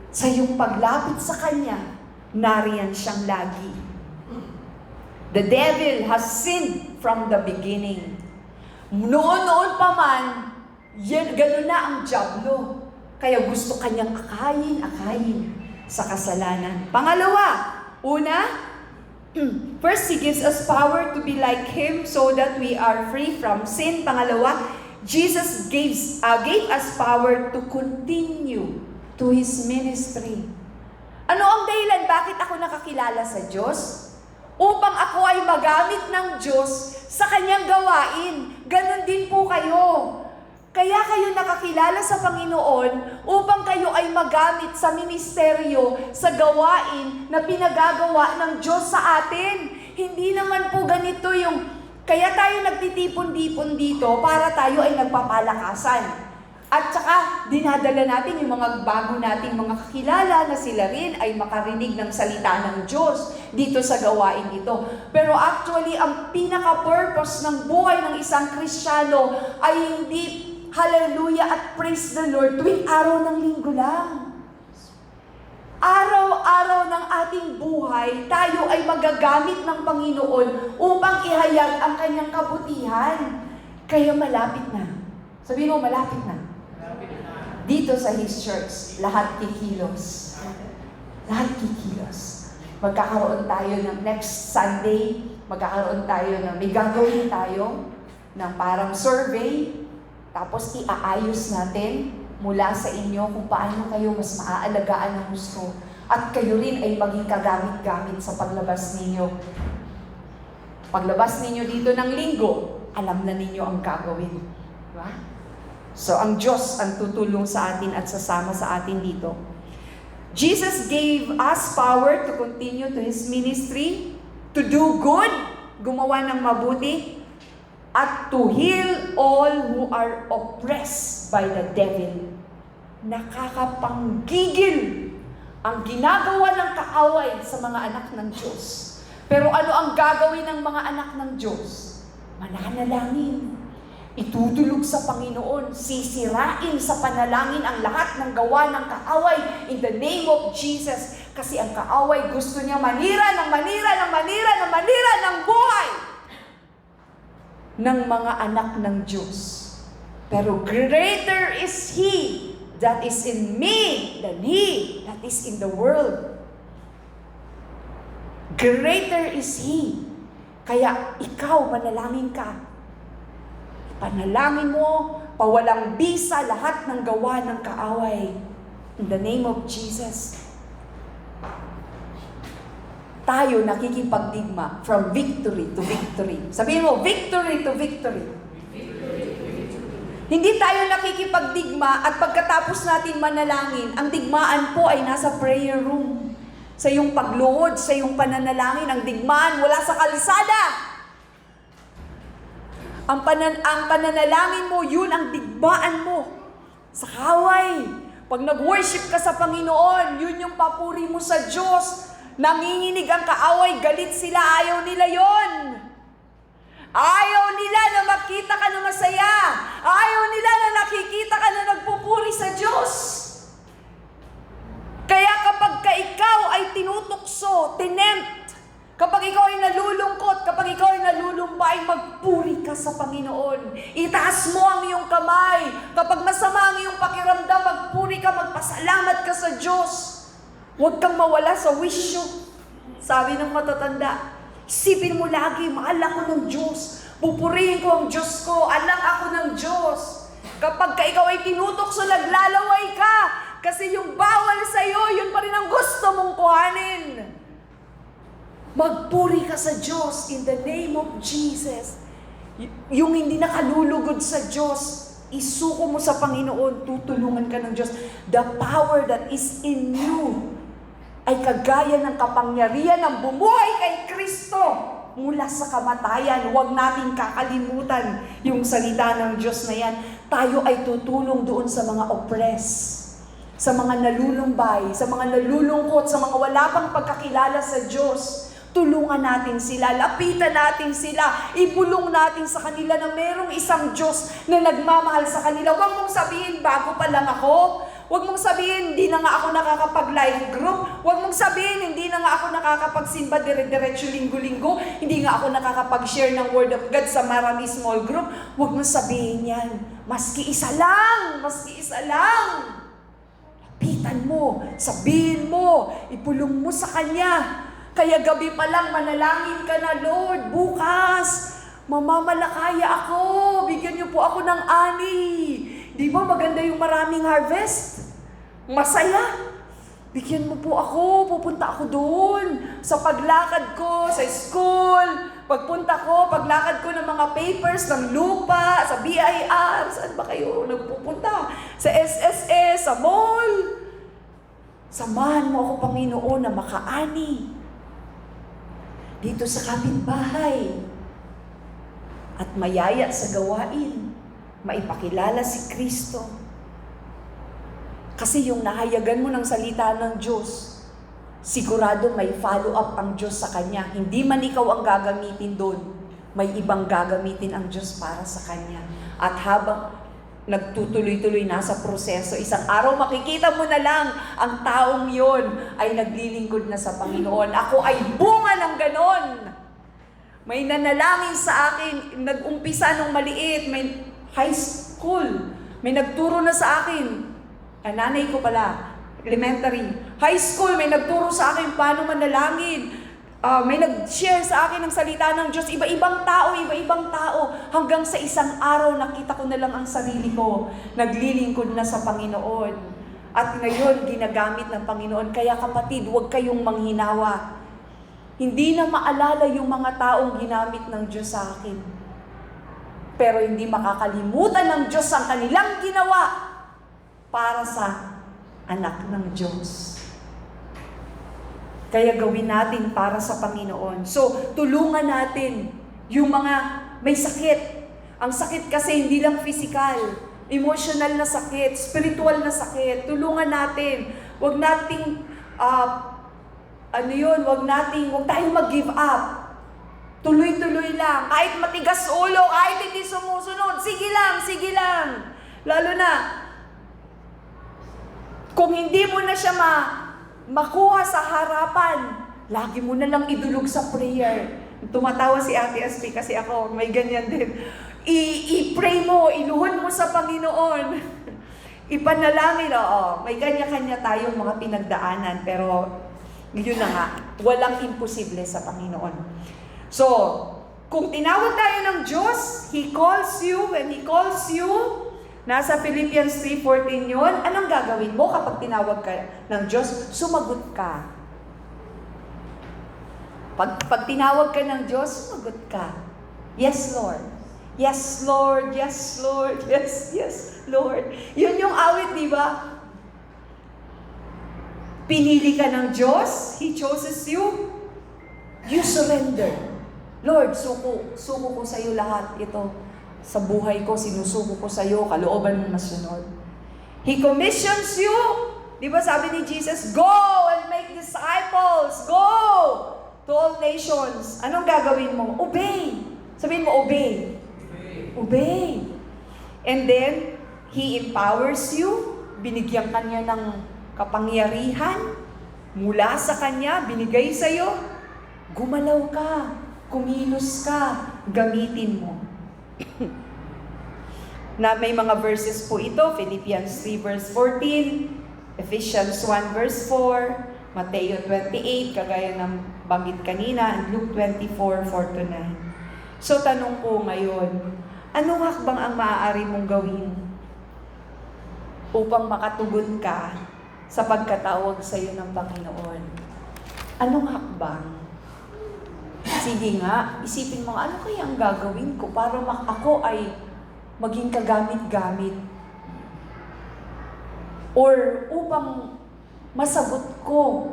Sa iyong paglapit sa Kanya, nariyan siyang lagi. The devil has sinned from the beginning. Noon pa man, ganun na ang dyablo. Kaya gusto kanyang akayin sa kasalanan. Pangalawa, first, He gives us power to be like Him so that we are free from sin. Pangalawa, Jesus gave us power to continue to His ministry. Ano ang dahilan bakit ako nakakilala sa Diyos? Upang ako ay magamit ng Diyos sa Kanyang gawain. Ganon din po kayo. Kaya kayo nakakilala sa Panginoon upang kayo ay magamit sa ministeryo, sa gawain na pinagagawa ng Diyos sa atin. Hindi naman po ganito yung, kaya tayo nagtitipon-tipon dito para tayo ay nagpapalakasan. At saka, dinadala natin yung mga bago nating mga kakilala na sila rin ay makarinig ng salita ng Diyos dito sa gawain ito. Pero actually, ang pinaka-purpose ng buhay ng isang Kristiyano ay hindi hallelujah at praise the Lord tuwing araw ng linggo lang. Araw-araw ng ating buhay, tayo ay magagamit ng Panginoon upang ihayag ang Kanyang kabutihan. Kaya malapit na. Sabihin mo, malapit na. Dito sa His church, lahat kikilos. Lahat kikilos. Magkakaroon tayo ng next Sunday, may gagawin tayo ng parang survey, tapos iaayos natin mula sa inyo kung paano kayo mas maaalagaan ng gusto. At kayo rin ay maging kagamit-gamit sa paglabas ninyo. Paglabas ninyo dito ng linggo, alam na ninyo ang gagawin. Diba? So, ang Diyos ang tutulong sa atin at sasama sa atin dito. Jesus gave us power to continue to His ministry, to do good, gumawa ng mabuti, at to heal all who are oppressed by the devil. Nakakapanggigil ang ginagawa ng kaaway sa mga anak ng Diyos. Pero ano ang gagawin ng mga anak ng Diyos? Mananalangin. Itutulog sa Panginoon, sisirain sa panalangin ang lahat ng gawa ng kaaway in the name of Jesus. Kasi ang kaaway gusto niya manira ng buhay ng mga anak ng Diyos. Pero greater is He that is in me than he that is in the world. Greater is He. Kaya ikaw, manalangin ka. Panalangin mo, pawalang bisa lahat ng gawa ng kaaway. In the name of Jesus. Tayo nakikipagdigma from victory to victory. Sabihin mo, victory to victory. Hindi tayo nakikipagdigma at pagkatapos natin manalangin, ang digmaan po ay nasa prayer room. Sa iyong pagluhod, sa iyong pananalangin, ang digmaan wala sa kalsada. Ang pananalangin mo, yun ang digmaan mo. Sa kaway. Pag nag-worship ka sa Panginoon, yun yung papuri mo sa Diyos. Nanginginig ang kaaway, galit sila, ayaw nila yon. Ayaw nila na makita ka na masaya. Ayaw nila na nakikita ka na nagpupuri sa Diyos. Kaya kapag ka ikaw ay tinutukso, tinempt, kapag ikaw ay nalulungkot, kapag ikaw ay nalulumbay, magpuri ka sa Panginoon. Itaas mo ang iyong kamay. Kapag masama ang iyong pakiramdam, magpuri ka, magpasalamat ka sa Diyos. Huwag kang mawala sa wisyo. Sabi ng matatanda, isipin mo lagi, mahal ako ng Diyos. Pupurihin ko ang Diyos ko, anak ako ng Diyos. Kapag ka ikaw ay tinutokso, naglalaway ka. Kasi yung bawal sa iyo, yun pa rin ang gusto mong kuhanin. Magpuri ka sa Diyos in the name of Jesus. Yung hindi nakalulugod sa Diyos, isuko mo sa Panginoon, tutulungan ka ng Diyos. The power that is in you ay kagaya ng kapangyarihan ng bumuhay kay Kristo mula sa kamatayan. Huwag nating kakalimutan yung salita ng Diyos na yan. Tayo ay tutulong doon sa mga oppressed, sa mga nalulumbay, sa mga nalulungkot, sa mga wala pang pagkakilala sa Diyos. Tulungan natin sila, lapitan natin sila, ibulong natin sa kanila na merong isang Diyos na nagmamahal sa kanila. Huwag mong sabihin, bago pa lang ako. Huwag mong sabihin, hindi na nga ako nakakapag-live group. Huwag mong sabihin, hindi na nga ako nakakapagsimba dire-diretso linggo-linggo. Hindi nga ako nakakapag-share ng Word of God sa marami small group. Huwag mong sabihin yan. Maski isa lang. lapitan mo, sabihin mo, ipulong mo sa Kanya. Kaya gabi pa lang, manalangin ka na, Lord, bukas, mamamalakaya ako, bigyan niyo po ako ng ani. Di ba maganda yung maraming harvest? Masaya. Bigyan mo po ako, pupunta ako doon. Sa paglakad ko, sa school, pagpunta ko, paglakad ko ng mga papers, ng lupa, sa BIR, saan ba kayo nagpupunta? Sa SSS, sa mall. Samahan mo ako, Panginoon, na makaani. Dito sa kapitbahay. At mayaya sa gawain. Maipakilala si Kristo. Kasi yung nahayagan mo ng salita ng Diyos, sigurado may follow-up ang Diyos sa Kanya. Hindi man ikaw ang gagamitin doon, may ibang gagamitin ang Diyos para sa Kanya. At habang nagtutuloy-tuloy na sa proseso, isang araw makikita mo na lang ang taong yon ay naglilingkod na sa Panginoon. Ako ay bunga ng ganon. May nanalangin sa akin, nag-umpisa nung maliit, may high school, may nagturo na sa akin. Nanay ko pala, elementary. High school, may nagturo sa akin paano manalangin. May nag-share sa akin ng salita ng Diyos. Iba-ibang tao. Hanggang sa isang araw, nakita ko na lang ang sarili ko. Naglilingkod na sa Panginoon. At ngayon, ginagamit ng Panginoon. Kaya kapatid, huwag kayong manghinawa. Hindi na maalala yung mga taong ginamit ng Diyos sa akin. Pero hindi makakalimutan ng Diyos ang kanilang ginawa para sa anak ng Diyos. Kaya gawin natin para sa Panginoon. So, tulungan natin yung mga may sakit. Ang sakit kasi hindi lang physical, emotional na sakit, spiritual na sakit. Tulungan natin. Huwag nating, huwag tayong mag-give up. Tuloy-tuloy lang. Kahit matigas ulo, kahit hindi sumusunod, sige lang. Lalo na, kung hindi mo na siya makuha sa harapan, lagi mo na lang idulog sa prayer. Tumatawa si Ate Aspi kasi ako, may ganyan din. I-pray mo, iluhod mo sa Panginoon. Ipanalangin, may kanya-kanya tayong mga pinagdaanan, pero yun na nga, walang imposible sa Panginoon. So, kung tinawag tayo ng Diyos, He calls you, when He calls you, nasa Philippians 3:14 yun. Anong gagawin mo kapag tinawag ka ng Diyos? Sumagot ka. Pag tinawag ka ng Diyos, sumagot ka. Yes, Lord. Yes, Lord. Yes, Lord. Yes, Lord. Yun yung awit, di ba? Pinili ka ng Diyos. He chooses you. You surrender. Lord, suko ko sa iyo lahat ito. Sa buhay ko, sinusuko ko sa iyo, kalooban mo masunod. He commissions you. Di ba sabi ni Jesus, go and make disciples. Go to all nations. Anong gagawin mo? Obey. Sabihin mo, obey. Obey. And then, He empowers you. Binigyan ka niya ng kapangyarihan. Mula sa Kanya, binigay sa iyo. Gumalaw ka. Kumilos ka. Gamitin mo. Na may mga verses po ito, Philippians 3 verse 14, Ephesians 1 verse 4, Mateo 28, kagaya ng banggit kanina, and Luke 24, 4-9. So tanong po ngayon, anong hakbang ang maaari mong gawin upang makatugon ka sa pagkatawag sa iyo ng Panginoon? Anong hakbang? Sige nga, isipin mo, ano kaya ang gagawin ko para ako ay maging kagamit-gamit? Or upang masagot ko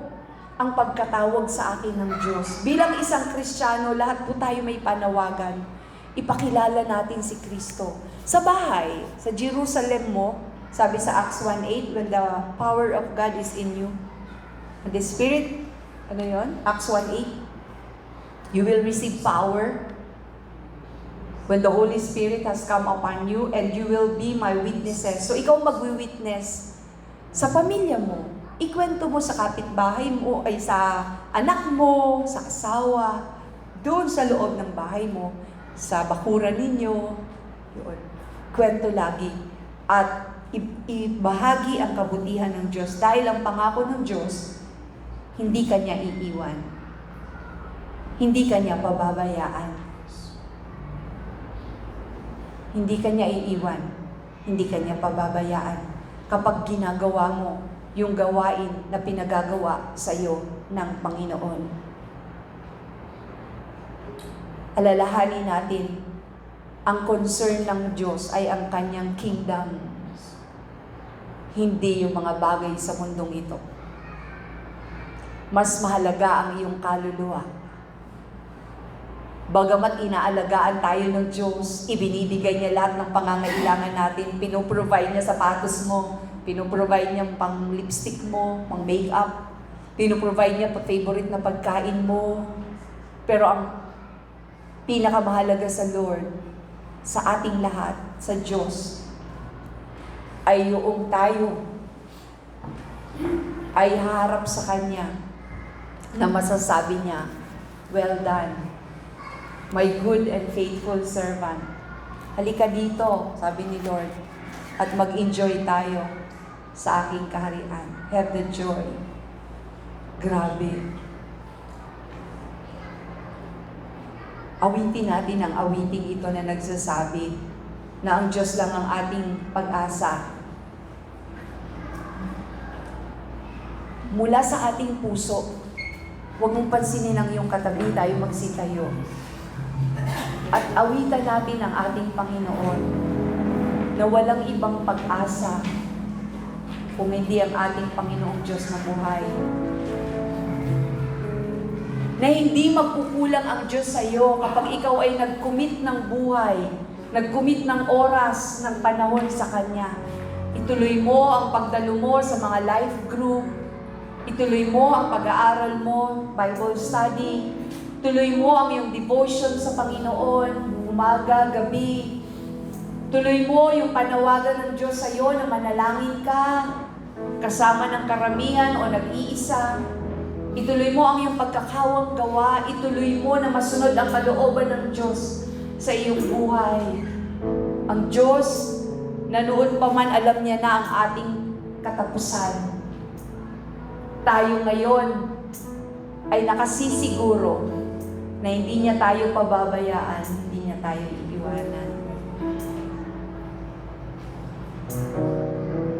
ang pagkatawag sa akin ng Diyos. Bilang isang Kristiyano, lahat po tayo may panawagan. Ipakilala natin si Kristo. Sa bahay, sa Jerusalem mo, sabi sa Acts 1:8, when the power of God is in you. And the Spirit, Acts 1:8, you will receive power when the Holy Spirit has come upon you, and you will be my witnesses. So ikaw magwi-witness sa pamilya mo. Ikwento mo sa kapitbahay mo, ay sa anak mo, sa asawa, doon sa loob ng bahay mo, sa bakuran ninyo. Yun. Kwento lagi. At ibahagi ang kabutihan ng Diyos. Dahil ang pangako ng Diyos, hindi Kanya iiwan. Hindi Kanya pababayaan. Hindi Kanya iiwan. Hindi Kanya pababayaan. Kapag ginagawa mo yung gawain na pinagagawa sa iyo ng Panginoon. Alalahanin natin, ang concern ng Diyos ay ang Kanyang kingdom. Hindi yung mga bagay sa mundong ito. Mas mahalaga ang iyong kaluluwa. Bagamat inaalagaan tayo ng Diyos, ibinibigay niya lahat ng pangangailangan natin, pinoprovide niya sapatos mo, pinoprovide niya pang lipstick mo, pang makeup, pinoprovide niya pa favorite na pagkain mo. Pero ang pinakamahalaga sa Lord, sa ating lahat, sa Diyos, ay yung tayo ay harap sa Kanya na masasabi niya, "Well done, my good and faithful servant." Halika dito, sabi ni Lord, at mag-enjoy tayo sa aking kaharian. Have the joy. Grabe. Awitin natin ang awiting ito na nagsasabi na ang Diyos lang ang ating pag-asa. Mula sa ating puso, huwag mong pansinin ang iyong katabi, tayo magsitayo. At awitan natin ang ating Panginoon na walang ibang pag-asa kung hindi ang ating Panginoong Diyos na buhay. Na hindi magkukulang ang Diyos sa iyo kapag ikaw ay nag-commit ng buhay, nag-commit ng oras, ng panahon sa Kanya. Ituloy mo ang pagdalo mo sa mga life group, ituloy mo ang pag-aaral mo, Bible study, tuloy mo ang iyong devotion sa Panginoon, umaga, gabi. Tuloy mo yung panawagan ng Diyos sa iyo na manalangin ka, kasama ng karamihan o nag-iisa. Ituloy mo ang iyong pagkakawang gawa, ituloy mo na masunod ang kalooban ng Diyos sa iyong buhay. Ang Diyos, na noon pa man alam niya na ang ating katapusan. Tayo ngayon ay nakasisiguro na hindi niya tayo pababayaan, hindi niya tayo iiwanan.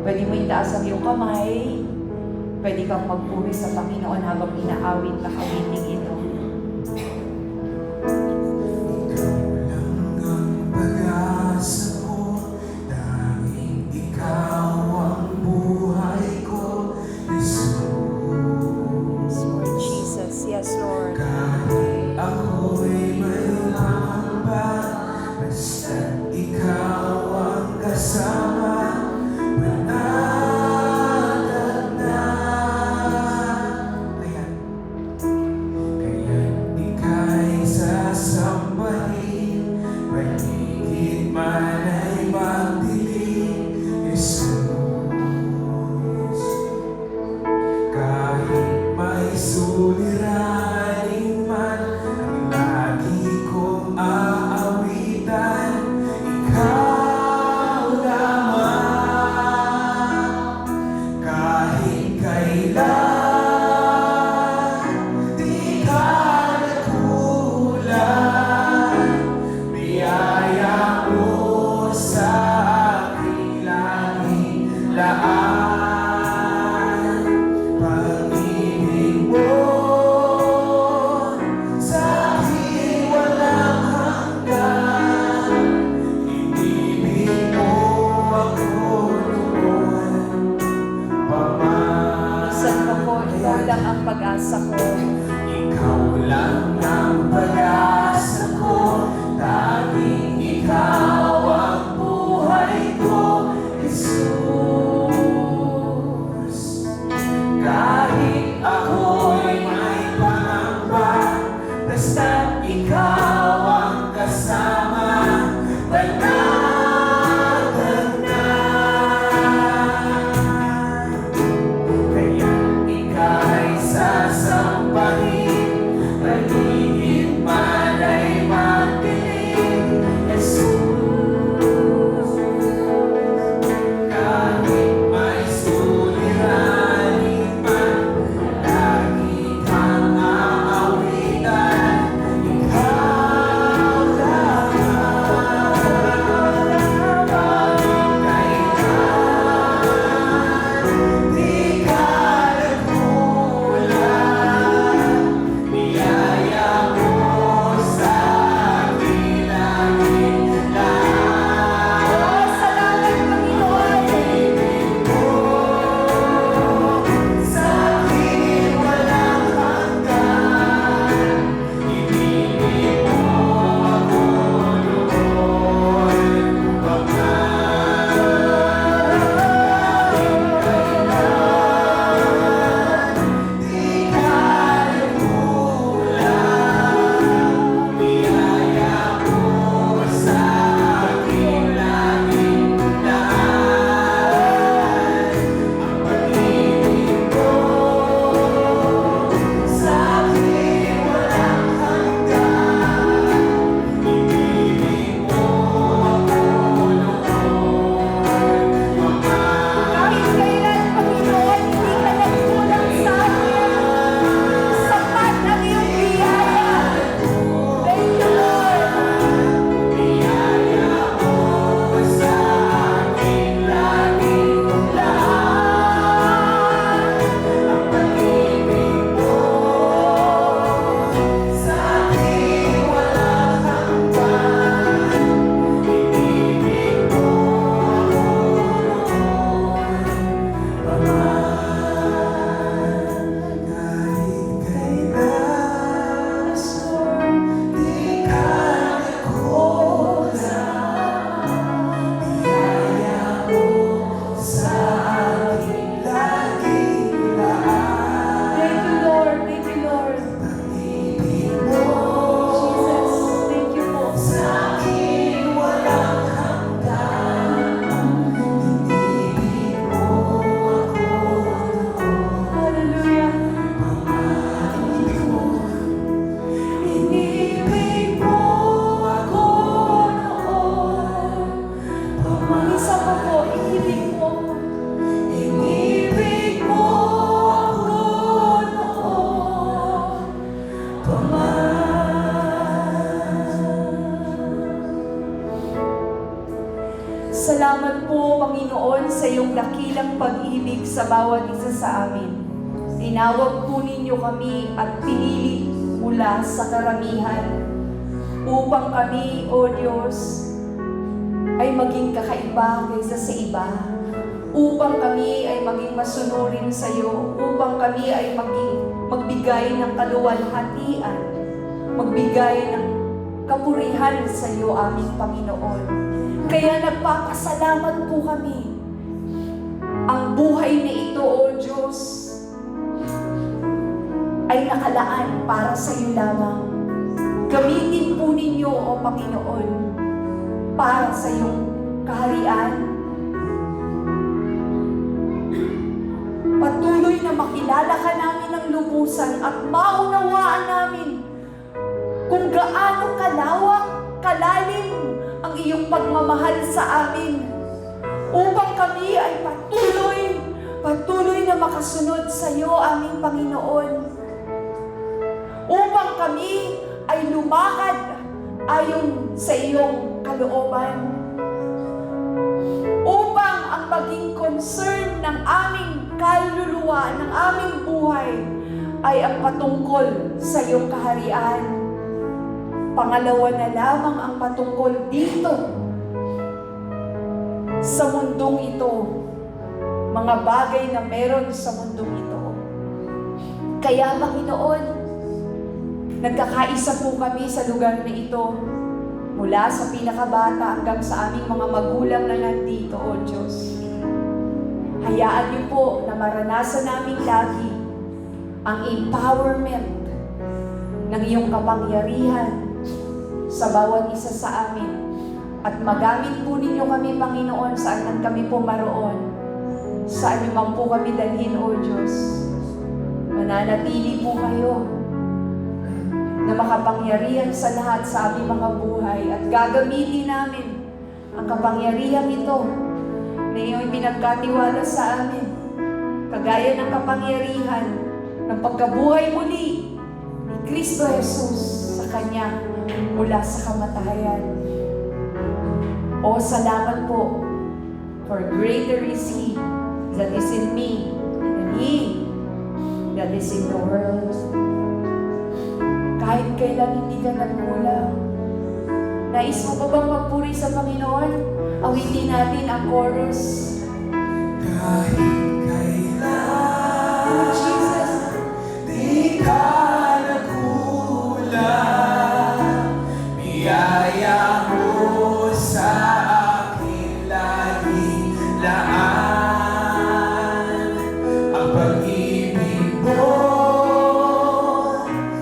Pwede mo itaas ang iyong kamay, pwede kang magpuri sa Panginoon habang inaawit ang awiting ito. Pag-asa ko, ikaw lang ang pag-asa ko, tanging ikaw ang buhay ko, Jesus. Kahit ako'y may pangamba, basta't ikaw ang kasama, panatag na. Kaya ika'y sasampahin, paligid man sa bawat isa sa amin. Tinawag po ninyo kami at pinili mula sa karamihan upang kami, O Diyos, ay maging kakaiba kaysa sa iba. Upang kami ay maging masunurin sa iyo. Upang kami ay magbigay ng kaluwalhatian. Magbigay ng kapurihan sa iyo, aming Panginoon. Kaya nagpapasalamat po kami. Ang buhay na ito, O Diyos, ay nakalaan para sa iyo lamang. Gamitin po ninyo, O Panginoon, para sa iyong kaharian. Patuloy na makilala ka namin ng lubusan at maunawaan namin kung gaano kalawak, kalalim ang iyong pagmamahal sa amin upang kami ay patuloy na makasunod sa iyo, aming Panginoon. Upang kami ay lumakad ayon sa iyong kalooban. Upang ang maging concern ng aming kaluluwa, ng aming buhay, ay ang patungkol sa iyong kaharian. Pangalawa na lamang ang patungkol dito sa mundong ito, mga bagay na meron sa mundong ito. Kaya, Panginoon, nagkakaisa po kami sa lugar na ito, mula sa pinakabata hanggang sa aming mga magulang na nandito, O Diyos. Hayaan niyo po na maranasan namin lagi ang empowerment ng iyong kapangyarihan sa bawat isa sa amin. At magamit po ninyo kami, Panginoon, saan man kami po maroon. Saan niyo man po kami dalhin, O Diyos. Mananatili po kayo na makapangyarihan sa lahat sa aming mga buhay at gagamitin namin ang kapangyarihan ito na iyong pinagkatiwala sa amin, kagaya ng kapangyarihan ng pagkabuhay muli ni Kristo Jesus sa Kanya mula sa kamatayan. O salamat po, for greater is He that is in me than He that is in the world. Kahit kailan hindi ka nagkulang. Nais mo pa bang magpuri sa Panginoon? Awitin natin ang chorus. Kahit kailan, Jesus, di ka nagkulang. Biyaya mo sa akin laging laan. Ang pag-ibig mo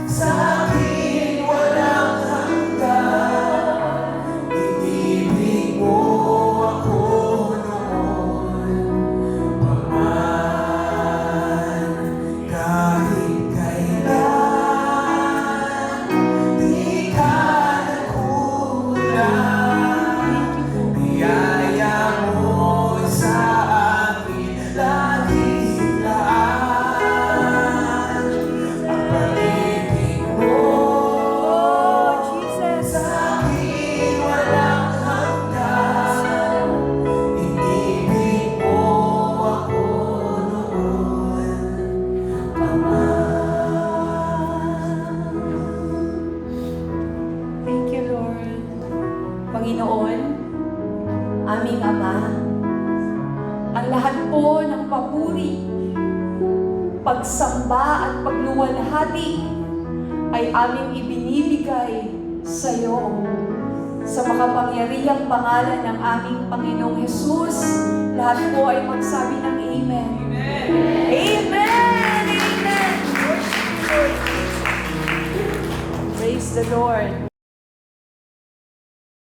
sa akin walang hanggan. Inibig mo ako noon pa man. Kahit kailan di ka nagkulang. Biyaya mo sa akin laging laan. Ang pag-ibig mo oh Jesus, sa akin walang hanggan. Inibig mo ako noon pa man. thank you, Lord. Panginoon, aming Ama, ang lahat po ng papuri, pagsamba at pagluwalhati ay aming ibinibigay sa iyo sa makapangyarihang pangalan ng aming Panginoong Hesus. Lahat po ay magsabi ng Amen. Amen! Amen! Praise the Lord.